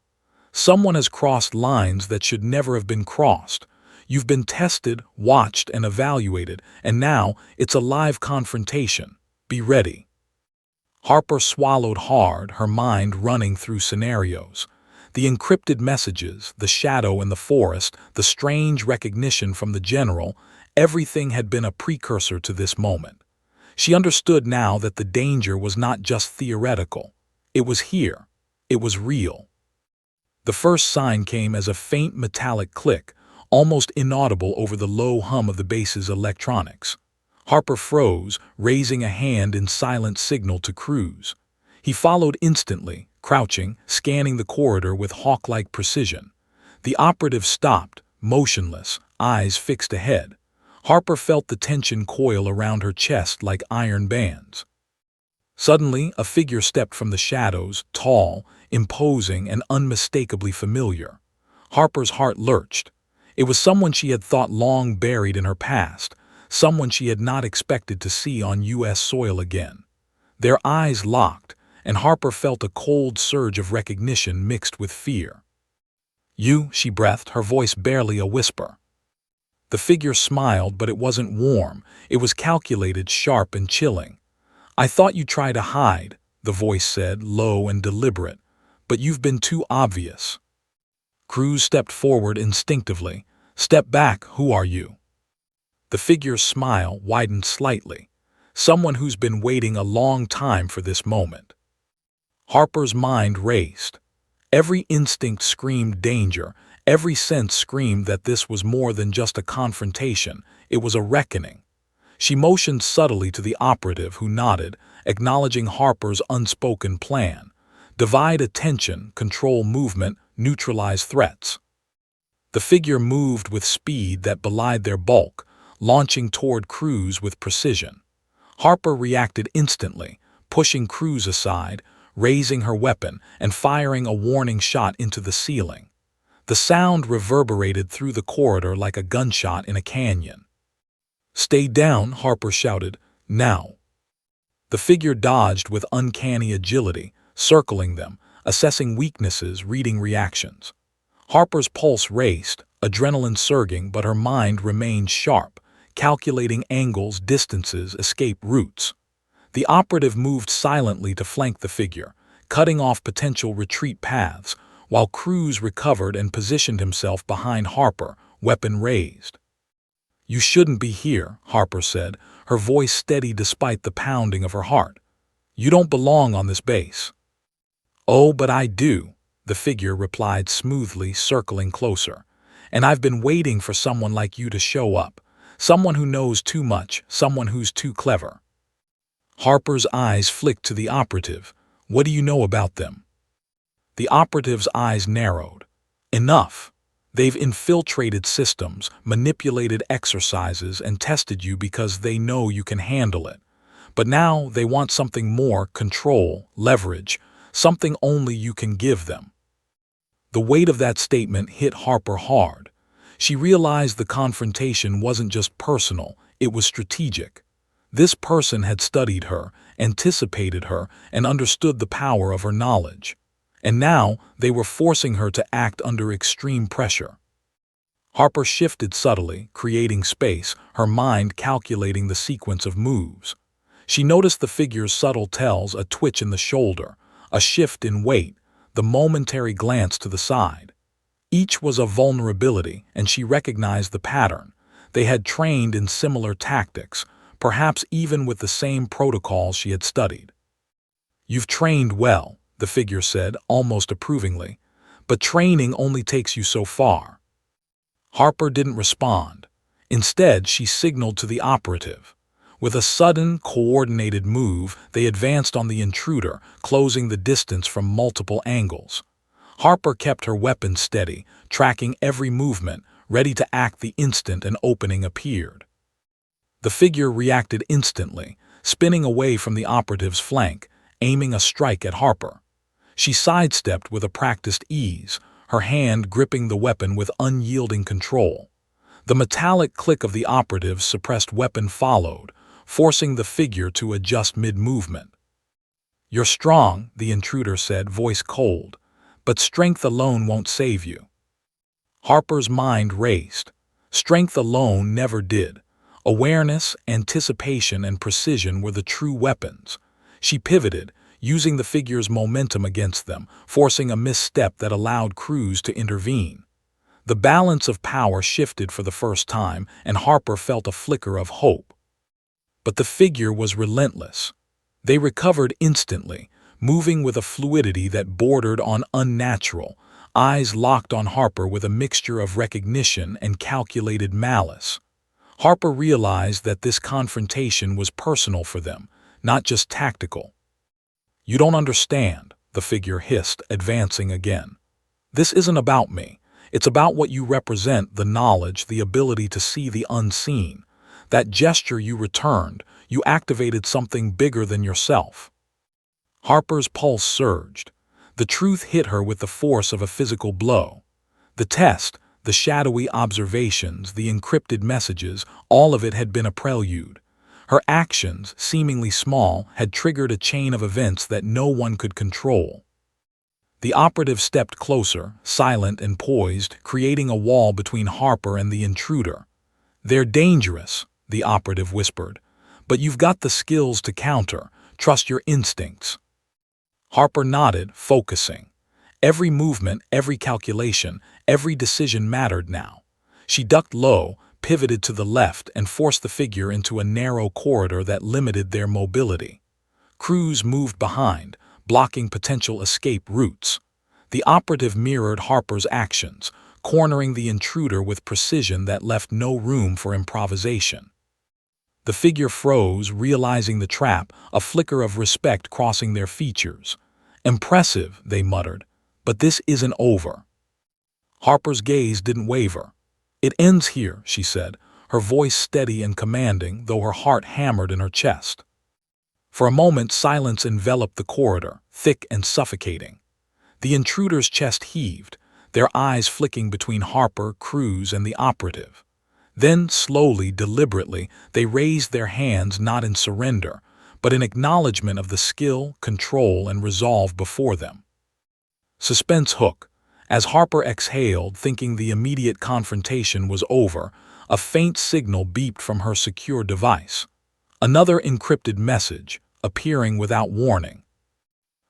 "Someone has crossed lines that should never have been crossed. You've been tested, watched, and evaluated, and now it's a live confrontation. Be ready." Harper swallowed hard, her mind running through scenarios. The encrypted messages, the shadow in the forest, the strange recognition from the general, everything had been a precursor to this moment. She understood now that the danger was not just theoretical. It was here. It was real. The first sign came as a faint metallic click, almost inaudible over the low hum of the base's electronics. Harper froze, raising a hand in silent signal to Cruz. He followed instantly, crouching, scanning the corridor with hawk-like precision. The operative stopped, motionless, eyes fixed ahead. Harper felt the tension coil around her chest like iron bands. Suddenly, a figure stepped from the shadows, tall, imposing, and unmistakably familiar. Harper's heart lurched. It was someone she had thought long buried in her past, someone she had not expected to see on U.S. soil again. Their eyes locked, and Harper felt a cold surge of recognition mixed with fear. "You," she breathed, her voice barely a whisper. The figure smiled, but it wasn't warm. It was calculated, sharp, and chilling. "I thought you'd try to hide," the voice said, low and deliberate, "but you've been too obvious." Cruz stepped forward instinctively. "Step back, who are you?" The figure's smile widened slightly. "Someone who's been waiting a long time for this moment." Harper's mind raced. Every instinct screamed danger. Every sense screamed that this was more than just a confrontation. It was a reckoning. She motioned subtly to the operative, who nodded, acknowledging Harper's unspoken plan. Divide attention, control movement, neutralize threats. The figure moved with speed that belied their bulk, launching toward Cruz with precision. Harper reacted instantly, pushing Cruz aside, raising her weapon, and firing a warning shot into the ceiling. The sound reverberated through the corridor like a gunshot in a canyon. "Stay down," Harper shouted. "Now." The figure dodged with uncanny agility, circling them, assessing weaknesses, reading reactions. Harper's pulse raced, adrenaline surging, but her mind remained sharp, calculating angles, distances, escape routes. The operative moved silently to flank the figure, cutting off potential retreat paths, while Cruz recovered and positioned himself behind Harper, weapon raised. "You shouldn't be here," Harper said, her voice steady despite the pounding of her heart. "You don't belong on this base." "Oh, but I do," the figure replied smoothly, circling closer. "And I've been waiting for someone like you to show up. Someone who knows too much, someone who's too clever." Harper's eyes flicked to the operative. "What do you know about them?" The operative's eyes narrowed. "Enough. They've infiltrated systems, manipulated exercises, and tested you because they know you can handle it. But now they want something more: control, leverage, something only you can give them." The weight of that statement hit Harper hard. She realized the confrontation wasn't just personal, it was strategic. This person had studied her, anticipated her, and understood the power of her knowledge. And now they were forcing her to act under extreme pressure. Harper shifted subtly, creating space, her mind calculating the sequence of moves. She noticed the figure's subtle tells: a twitch in the shoulder, a shift in weight, the momentary glance to the side. Each was a vulnerability, and she recognized the pattern. They had trained in similar tactics, perhaps even with the same protocols she had studied. "You've trained well," the figure said, almost approvingly, "but training only takes you so far." Harper didn't respond. Instead, she signaled to the operative. With a sudden, coordinated move, they advanced on the intruder, closing the distance from multiple angles. Harper kept her weapon steady, tracking every movement, ready to act the instant an opening appeared. The figure reacted instantly, spinning away from the operative's flank, aiming a strike at Harper. She sidestepped with a practiced ease, her hand gripping the weapon with unyielding control. The metallic click of the operative's suppressed weapon followed, forcing the figure to adjust mid-movement. "You're strong," the intruder said, voice cold, "but strength alone won't save you." Harper's mind raced. Strength alone never did. Awareness, anticipation, and precision were the true weapons. She pivoted, using the figure's momentum against them, forcing a misstep that allowed Cruz to intervene. The balance of power shifted for the first time, and Harper felt a flicker of hope. But the figure was relentless. They recovered instantly, moving with a fluidity that bordered on unnatural, eyes locked on Harper with a mixture of recognition and calculated malice. Harper realized that this confrontation was personal for them, not just tactical. "You don't understand," the figure hissed, advancing again. "This isn't about me. It's about what you represent: the knowledge, the ability to see the unseen. That gesture you returned, you activated something bigger than yourself." Harper's pulse surged. The truth hit her with the force of a physical blow. The The shadowy observations, the encrypted messages, all of it had been a prelude. Her actions, seemingly small, had triggered a chain of events that no one could control. The operative stepped closer, silent and poised, creating a wall between Harper and the intruder. "They're dangerous," the operative whispered, "but you've got the skills to counter. Trust your instincts." Harper nodded, focusing. Every movement, every calculation, every decision mattered now. She ducked low, pivoted to the left, and forced the figure into a narrow corridor that limited their mobility. Cruz moved behind, blocking potential escape routes. The operative mirrored Harper's actions, cornering the intruder with precision that left no room for improvisation. The figure froze, realizing the trap, a flicker of respect crossing their features. "Impressive," they muttered, "but this isn't over." Harper's gaze didn't waver. "It ends here," she said, her voice steady and commanding, though her heart hammered in her chest. For a moment, silence enveloped the corridor, thick and suffocating. The intruder's chest heaved, their eyes flicking between Harper, Cruz, and the operative. Then, slowly, deliberately, they raised their hands not in surrender, but in acknowledgement of the skill, control, and resolve before them. Suspense hook. As Harper exhaled, thinking the immediate confrontation was over, a faint signal beeped from her secure device. Another encrypted message, appearing without warning.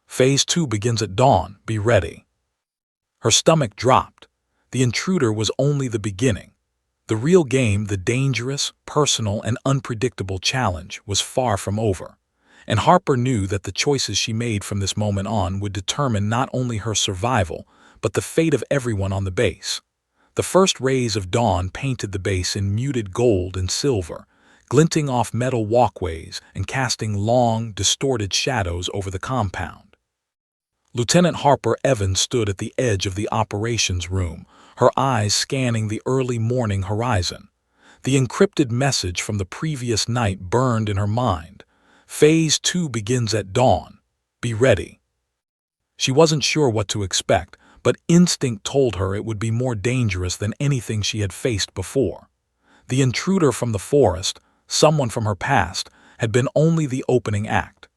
"Phase 2 begins at dawn. Be ready." Her stomach dropped. The intruder was only the beginning. The real game, the dangerous, personal, and unpredictable challenge, was far from over. And Harper knew that the choices she made from this moment on would determine not only her survival, but the fate of everyone on the base. The first rays of dawn painted the base in muted gold and silver, glinting off metal walkways and casting long, distorted shadows over the compound. Lieutenant Harper Evans stood at the edge of the operations room, her eyes scanning the early morning horizon. The encrypted message from the previous night burned in her mind. "Phase 2 begins at dawn. Be ready." She wasn't sure what to expect, but instinct told her it would be more dangerous than anything she had faced before. The intruder from the forest, someone from her past, had been only the opening act.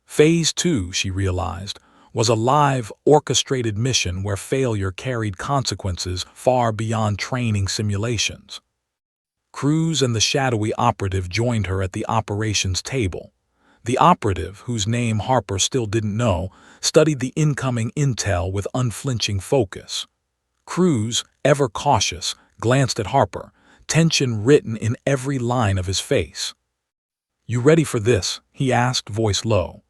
Phase 2, she realized, was a live, orchestrated mission where failure carried consequences far beyond training simulations. Cruz and the shadowy operative joined her at the operations table. The operative, whose name Harper still didn't know, studied the incoming intel with unflinching focus. Cruz, ever cautious, glanced at Harper, tension written in every line of his face. "You ready for this?" he asked, voice low.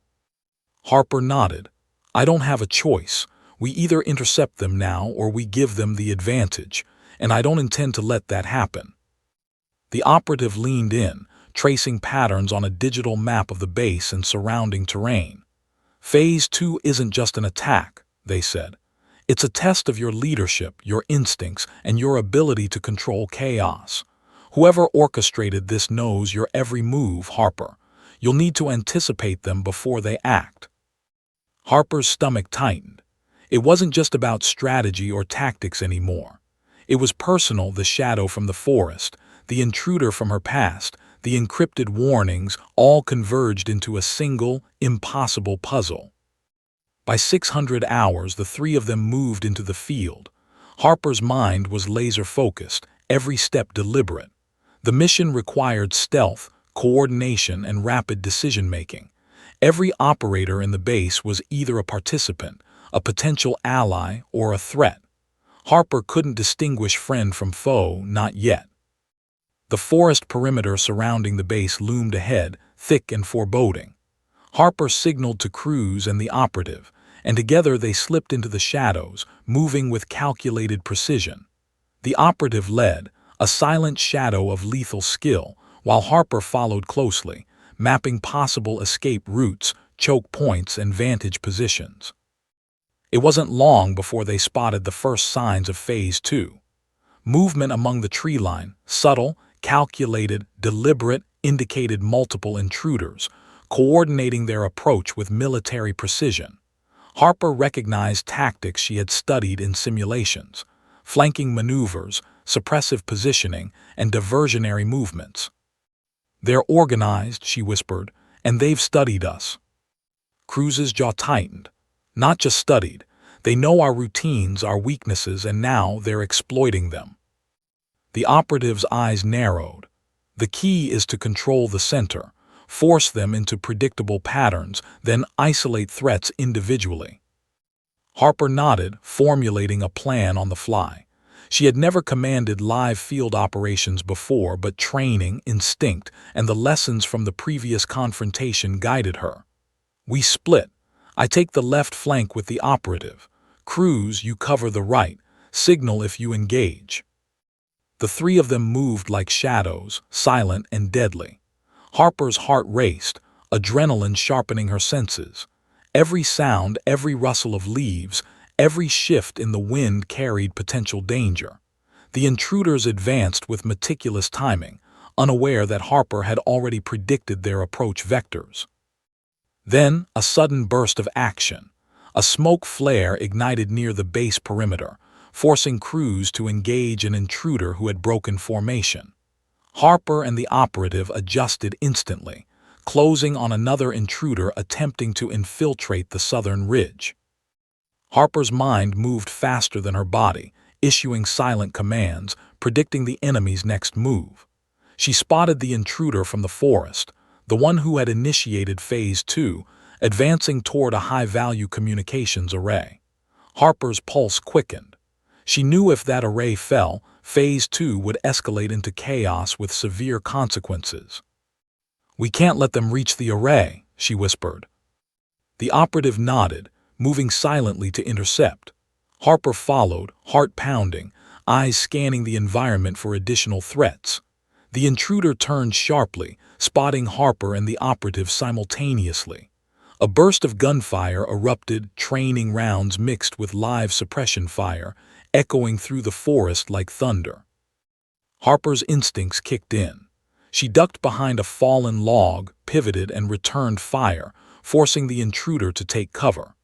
Harper nodded. "I don't have a choice. We either intercept them now or we give them the advantage, and I don't intend to let that happen." The operative leaned in, tracing patterns on a digital map of the base and surrounding terrain. "Phase 2 isn't just an attack," they said. "It's a test of your leadership, your instincts, and your ability to control chaos. Whoever orchestrated this knows your every move, Harper. You'll need to anticipate them before they act." Harper's stomach tightened. It wasn't just about strategy or tactics anymore. It was personal, the shadow from the forest, the intruder from her past, the encrypted warnings, all converged into a single, impossible puzzle. By 600 hours, the three of them moved into the field. Harper's mind was laser-focused, every step deliberate. The mission required stealth, coordination, and rapid decision-making. Every operator in the base was either a participant, a potential ally, or a threat. Harper couldn't distinguish friend from foe, not yet. The forest perimeter surrounding the base loomed ahead, thick and foreboding. Harper signaled to Cruz and the operative, and together they slipped into the shadows, moving with calculated precision. The operative led, a silent shadow of lethal skill, while Harper followed closely, mapping possible escape routes, choke points, and vantage positions. It wasn't long before they spotted the first signs of Phase 2. Movement among the tree line, subtle, calculated, deliberate, indicated multiple intruders, coordinating their approach with military precision. Harper recognized tactics she had studied in simulations. flanking maneuvers, suppressive positioning, and diversionary movements. "They're organized," she whispered, "and they've studied us." Cruz's jaw tightened. "Not just studied. They know our routines, our weaknesses, and now they're exploiting them." The operative's eyes narrowed. "The key is to control the center, force them into predictable patterns, then isolate threats individually." Harper nodded, formulating a plan on the fly. She had never commanded live field operations before, but training, instinct, and the lessons from the previous confrontation guided her. "We split. I take the left flank with the operative. Cruz, you cover the right. Signal if you engage." The three of them moved like shadows, silent and deadly. Harper's heart raced, adrenaline sharpening her senses. Every sound, every rustle of leaves, every shift in the wind carried potential danger. The intruders advanced with meticulous timing, unaware that Harper had already predicted their approach vectors. Then, a sudden burst of action. A smoke flare ignited near the base perimeter, forcing Cruz to engage an intruder who had broken formation. Harper and the operative adjusted instantly, closing on another intruder attempting to infiltrate the southern ridge. Harper's mind moved faster than her body, issuing silent commands, predicting the enemy's next move. She spotted the intruder from the forest, the one who had initiated Phase 2, advancing toward a high-value communications array. Harper's pulse quickened. She knew if that array fell, Phase 2 would escalate into chaos with severe consequences. "We can't let them reach the array," she whispered. The operative nodded, moving silently to intercept. Harper followed, heart pounding, eyes scanning the environment for additional threats. The intruder turned sharply, spotting Harper and the operative simultaneously. A burst of gunfire erupted, training rounds mixed with live suppression fire, echoing through the forest like thunder. Harper's instincts kicked in. She ducked behind a fallen log, pivoted, and returned fire, forcing the intruder to take cover.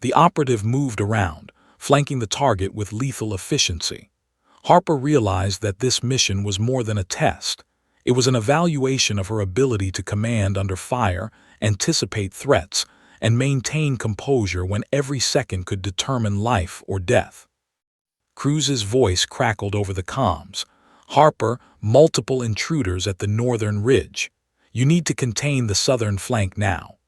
The operative moved around, flanking the target with lethal efficiency. Harper realized that this mission was more than a test. It was an evaluation of her ability to command under fire, anticipate threats, and maintain composure when every second could determine life or death. Cruz's voice crackled over the comms. "Harper, multiple intruders at the northern ridge. You need to contain the southern flank now."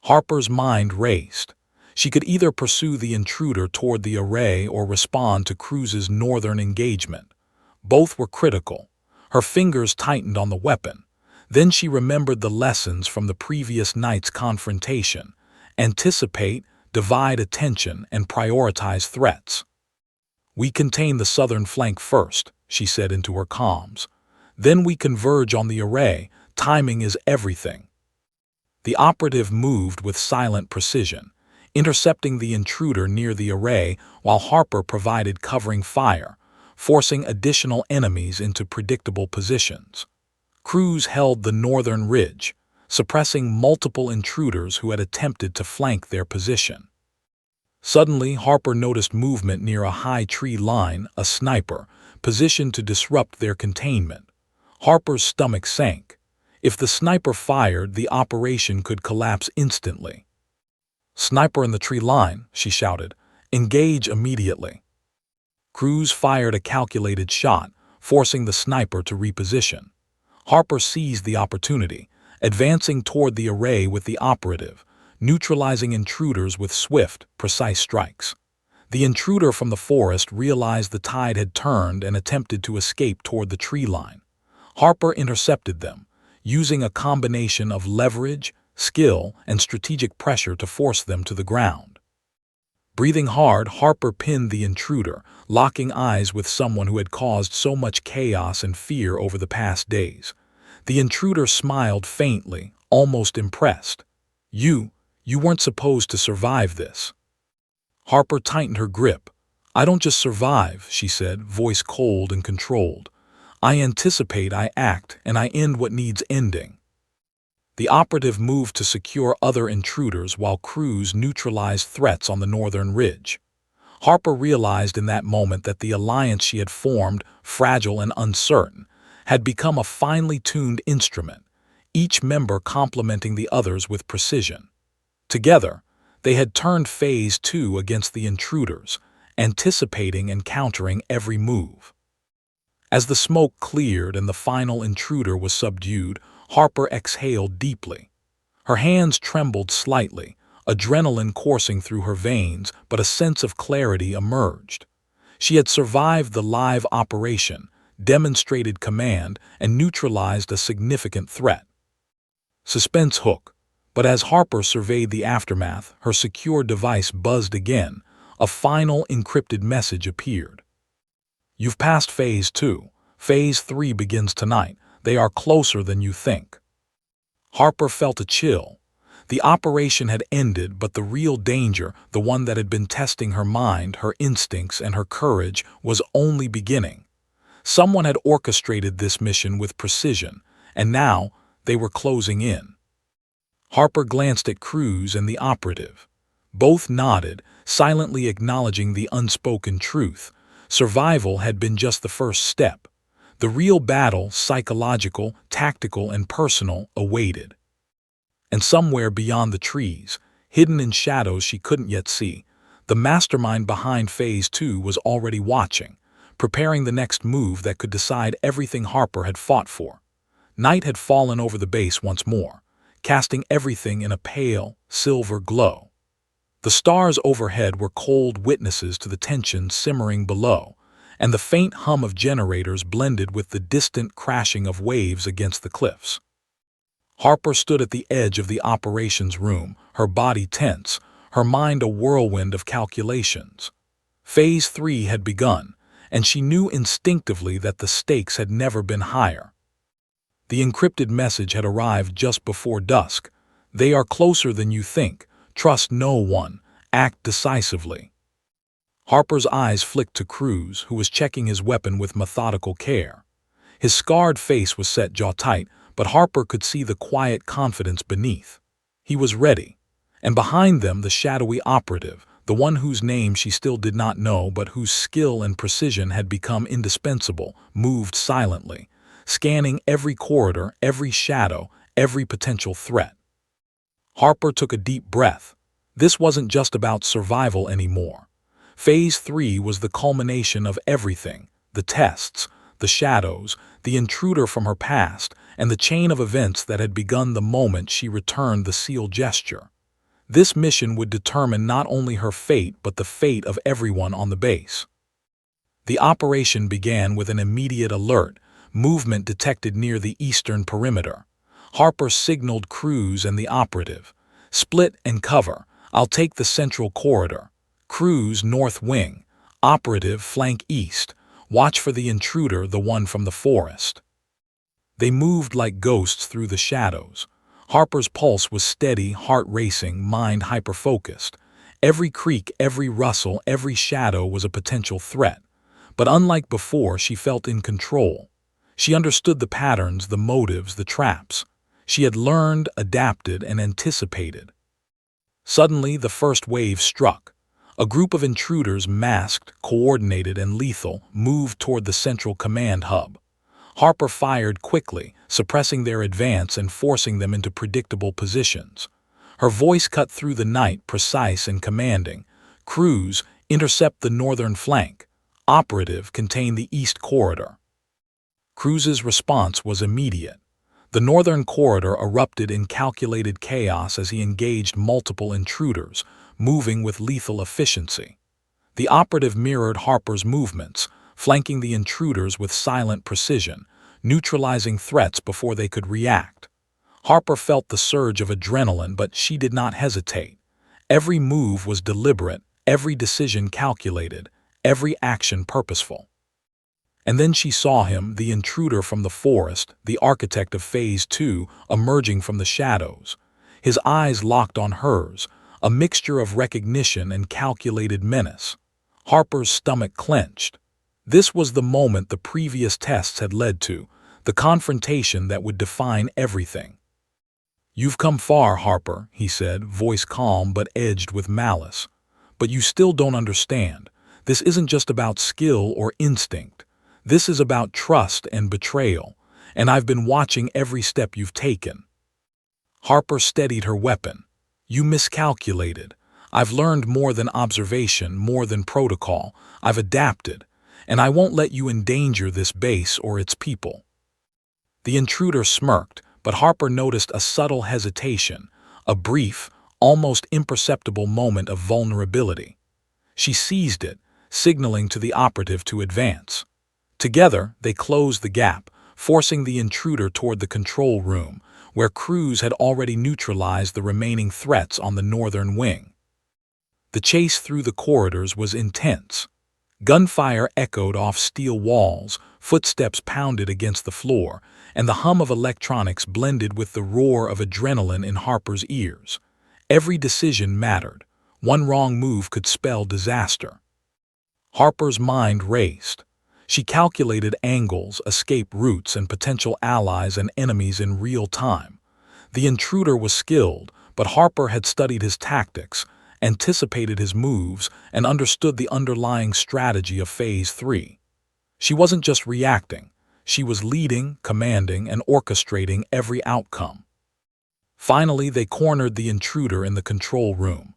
Harper's mind raced. She could either pursue the intruder toward the array or respond to Cruz's northern engagement. Both were critical. Her fingers tightened on the weapon. Then she remembered the lessons from the previous night's confrontation. Anticipate, divide attention, and prioritize threats. "We contain the southern flank first," she said into her comms. "Then we converge on the array. Timing is everything." The operative moved with silent precision, intercepting the intruder near the array while Harper provided covering fire, forcing additional enemies into predictable positions. Cruz held the northern ridge, suppressing multiple intruders who had attempted to flank their position. Suddenly, Harper noticed movement near a high tree line, a sniper, positioned to disrupt their containment. Harper's stomach sank. If the sniper fired, the operation could collapse instantly. "Sniper in the tree line," she shouted. "Engage immediately." Cruz fired a calculated shot, forcing the sniper to reposition. Harper seized the opportunity, advancing toward the array with the operative, neutralizing intruders with swift, precise strikes. The intruder from the forest realized the tide had turned and attempted to escape toward the tree line. Harper intercepted them, using a combination of leverage, skill, and strategic pressure to force them to the ground. Breathing hard, Harper pinned the intruder, locking eyes with someone who had caused so much chaos and fear over the past days. The intruder smiled faintly, almost impressed. You weren't supposed to survive this." Harper tightened her grip. "I don't just survive," she said, voice cold and controlled. "I anticipate, I act, and I end what needs ending." The operative moved to secure other intruders while Cruz neutralized threats on the northern ridge. Harper realized in that moment that the alliance she had formed, fragile and uncertain, had become a finely tuned instrument, each member complementing the others with precision. Together, they had turned Phase 2 against the intruders, anticipating and countering every move. As the smoke cleared and the final intruder was subdued, Harper exhaled deeply. Her hands trembled slightly, adrenaline coursing through her veins, but a sense of clarity emerged. She had survived the live operation, demonstrated command, and neutralized a significant threat. Suspense hook. But as Harper surveyed the aftermath, her secure device buzzed again. A final encrypted message appeared. You've passed Phase 2. Phase 3 begins tonight. They are closer than you think. Harper felt a chill. The operation had ended, but the real danger, the one that had been testing her mind, her instincts, and her courage, was only beginning. Someone had orchestrated this mission with precision, and now they were closing in. Harper glanced at Cruz and the operative. Both nodded, silently acknowledging the unspoken truth. Survival had been just the first step. The real battle, psychological, tactical, and personal, awaited. And somewhere beyond the trees, hidden in shadows she couldn't yet see, the mastermind behind Phase 2 was already watching, preparing the next move that could decide everything Harper had fought for. Night had fallen over the base once more, casting everything in a pale, silver glow. The stars overhead were cold witnesses to the tension simmering below, and the faint hum of generators blended with the distant crashing of waves against the cliffs. Harper stood at the edge of the operations room, her body tense, her mind a whirlwind of calculations. Phase 3 had begun, and she knew instinctively that the stakes had never been higher. The encrypted message had arrived just before dusk. They are closer than you think. Trust no one. Act decisively. Harper's eyes flicked to Cruz, who was checking his weapon with methodical care. His scarred face was set jaw tight, but Harper could see the quiet confidence beneath. He was ready. And behind them the shadowy operative, the one whose name she still did not know but whose skill and precision had become indispensable, moved silently, scanning every corridor, every shadow, every potential threat. Harper took a deep breath. This wasn't just about survival anymore. Phase 3 was the culmination of everything: the tests, the shadows, the intruder from her past, and the chain of events that had begun the moment she returned the seal gesture. This mission would determine not only her fate but the fate of everyone on the base. The operation began with an immediate alert, movement detected near the eastern perimeter. Harper signaled Cruz and the operative. Split and cover. I'll take the central corridor. Cruz, north wing. Operative, flank east. Watch for the intruder, the one from the forest. They moved like ghosts through the shadows. Harper's pulse was steady, heart racing, mind hyper-focused. Every creak, every rustle, every shadow was a potential threat. But unlike before, she felt in control. She understood the patterns, the motives, the traps. She had learned, adapted, and anticipated. Suddenly, the first wave struck. A group of intruders, masked, coordinated, and lethal, moved toward the central command hub. Harper fired quickly, suppressing their advance and forcing them into predictable positions. Her voice cut through the night, precise and commanding. Cruz, intercept the northern flank. Operative, contain the east corridor. Cruz's response was immediate. The northern corridor erupted in calculated chaos as he engaged multiple intruders, moving with lethal efficiency. The operative mirrored Harper's movements, flanking the intruders with silent precision, neutralizing threats before they could react. Harper felt the surge of adrenaline, but she did not hesitate. Every move was deliberate, every decision calculated, every action purposeful. And then she saw him, the intruder from the forest, the architect of Phase 2, emerging from the shadows. His eyes locked on hers, a mixture of recognition and calculated menace. Harper's stomach clenched. This was the moment the previous tests had led to, the confrontation that would define everything. "You've come far, Harper," he said, voice calm but edged with malice. But you still don't understand. This isn't just about skill or instinct. This is about trust and betrayal, and I've been watching every step you've taken." Harper steadied her weapon. "You miscalculated. I've learned more than observation, more than protocol. I've adapted, and I won't let you endanger this base or its people." The intruder smirked, but Harper noticed a subtle hesitation, a brief, almost imperceptible moment of vulnerability. She seized it, signaling to the operative to advance. Together, they closed the gap, forcing the intruder toward the control room, where crews had already neutralized the remaining threats on the northern wing. The chase through the corridors was intense. Gunfire echoed off steel walls, footsteps pounded against the floor, and the hum of electronics blended with the roar of adrenaline in Harper's ears. Every decision mattered. One wrong move could spell disaster. Harper's mind raced. She calculated angles, escape routes, and potential allies and enemies in real time. The intruder was skilled, but Harper had studied his tactics, anticipated his moves, and understood the underlying strategy of Phase 3. She wasn't just reacting. She was leading, commanding, and orchestrating every outcome. Finally, they cornered the intruder in the control room.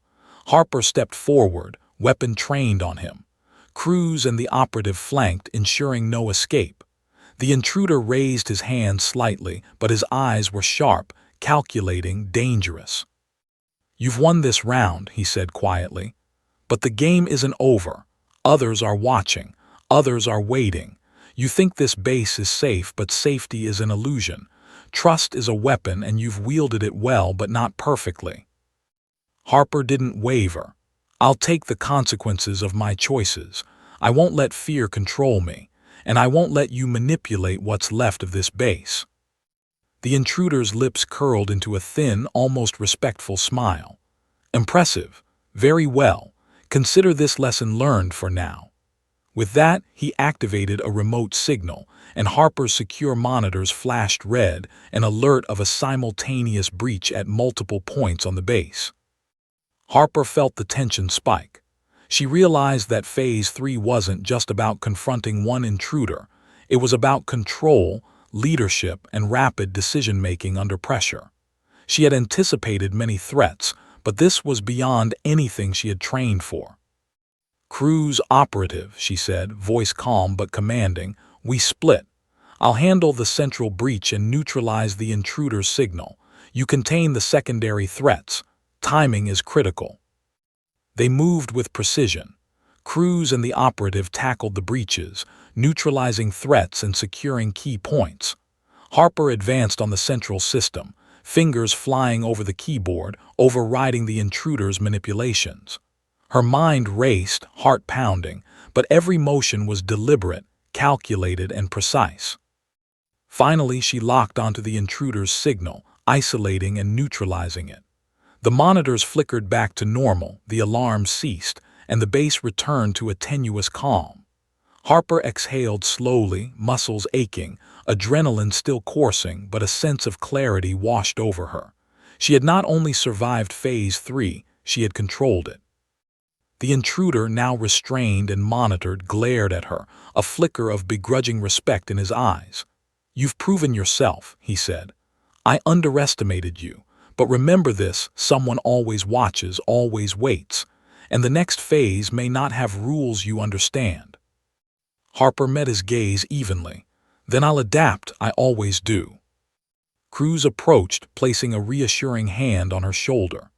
Harper stepped forward, weapon trained on him. Cruz and the operative flanked, ensuring no escape. The intruder raised his hand slightly, but his eyes were sharp, calculating, dangerous. "You've won this round," he said quietly. "But the game isn't over. Others are watching. Others are waiting. You think this base is safe, but safety is an illusion. Trust is a weapon, and you've wielded it well, but not perfectly." Harper didn't waver. "I'll take the consequences of my choices. I won't let fear control me, and I won't let you manipulate what's left of this base." The intruder's lips curled into a thin, almost respectful smile. "Impressive. Very well. Consider this lesson learned for now." With that, he activated a remote signal, and Harper's secure monitors flashed red, an alert of a simultaneous breach at multiple points on the base. Harper felt the tension spike. She realized that Phase 3 wasn't just about confronting one intruder. It was about control, leadership, and rapid decision-making under pressure. She had anticipated many threats, but this was beyond anything she had trained for. "Cruz operative," she said, voice calm but commanding, "we split. I'll handle the central breach and neutralize the intruder's signal. You contain the secondary threats. Timing is critical." They moved with precision. Cruz and the operative tackled the breaches, neutralizing threats and securing key points. Harper advanced on the central system, fingers flying over the keyboard, overriding the intruder's manipulations. Her mind raced, heart pounding, but every motion was deliberate, calculated, and precise. Finally, she locked onto the intruder's signal, isolating and neutralizing it. The monitors flickered back to normal, the alarm ceased, and the base returned to a tenuous calm. Harper exhaled slowly, muscles aching, adrenaline still coursing, but a sense of clarity washed over her. She had not only survived Phase 3, she had controlled it. The intruder, now restrained and monitored, glared at her, a flicker of begrudging respect in his eyes. "You've proven yourself," he said. "I underestimated you, but remember this, someone always watches, always waits, and the next phase may not have rules you understand." Harper met his gaze evenly. "Then I'll adapt, I always do." Cruz approached, placing a reassuring hand on her shoulder.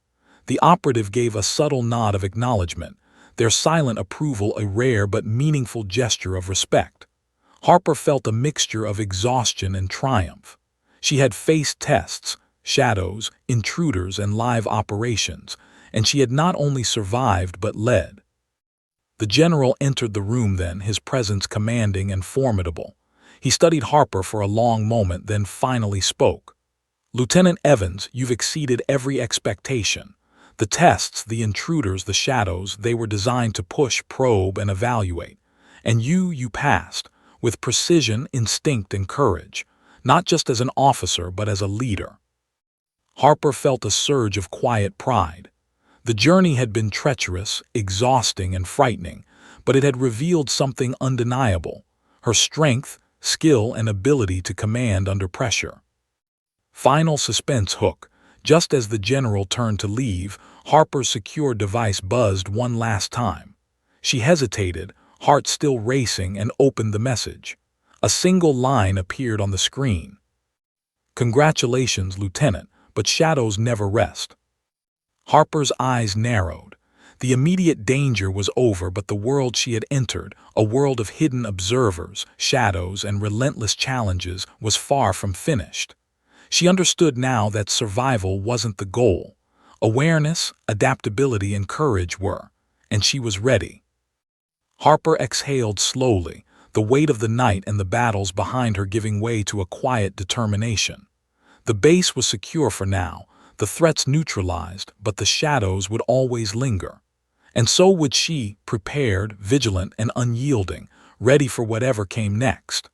The operative gave a subtle nod of acknowledgement, their silent approval a rare but meaningful gesture of respect. Harper felt a mixture of exhaustion and triumph. She had faced tests, shadows, intruders, and live operations, and she had not only survived but led. The general entered the room then, his presence commanding and formidable. He studied Harper for a long moment, then finally spoke. "Lieutenant Evans, you've exceeded every expectation. The tests, the intruders, the shadows, they were designed to push, probe, and evaluate. And you passed, with precision, instinct, and courage, not just as an officer but as a leader." Harper felt a surge of quiet pride. The journey had been treacherous, exhausting, and frightening, but it had revealed something undeniable: her strength, skill, and ability to command under pressure. Final suspense hook. Just as the general turned to leave, Harper's secure device buzzed one last time. She hesitated, heart still racing, and opened the message. A single line appeared on the screen. "Congratulations, Lieutenant, but shadows never rest." Harper's eyes narrowed. The immediate danger was over, but the world she had entered, a world of hidden observers, shadows, and relentless challenges, was far from finished. She understood now that survival wasn't the goal. Awareness, adaptability, and courage were, and she was ready. Harper exhaled slowly, the weight of the night and the battles behind her giving way to a quiet determination. The base was secure for now, the threats neutralized, but the shadows would always linger. And so would she, prepared, vigilant, and unyielding, ready for whatever came next.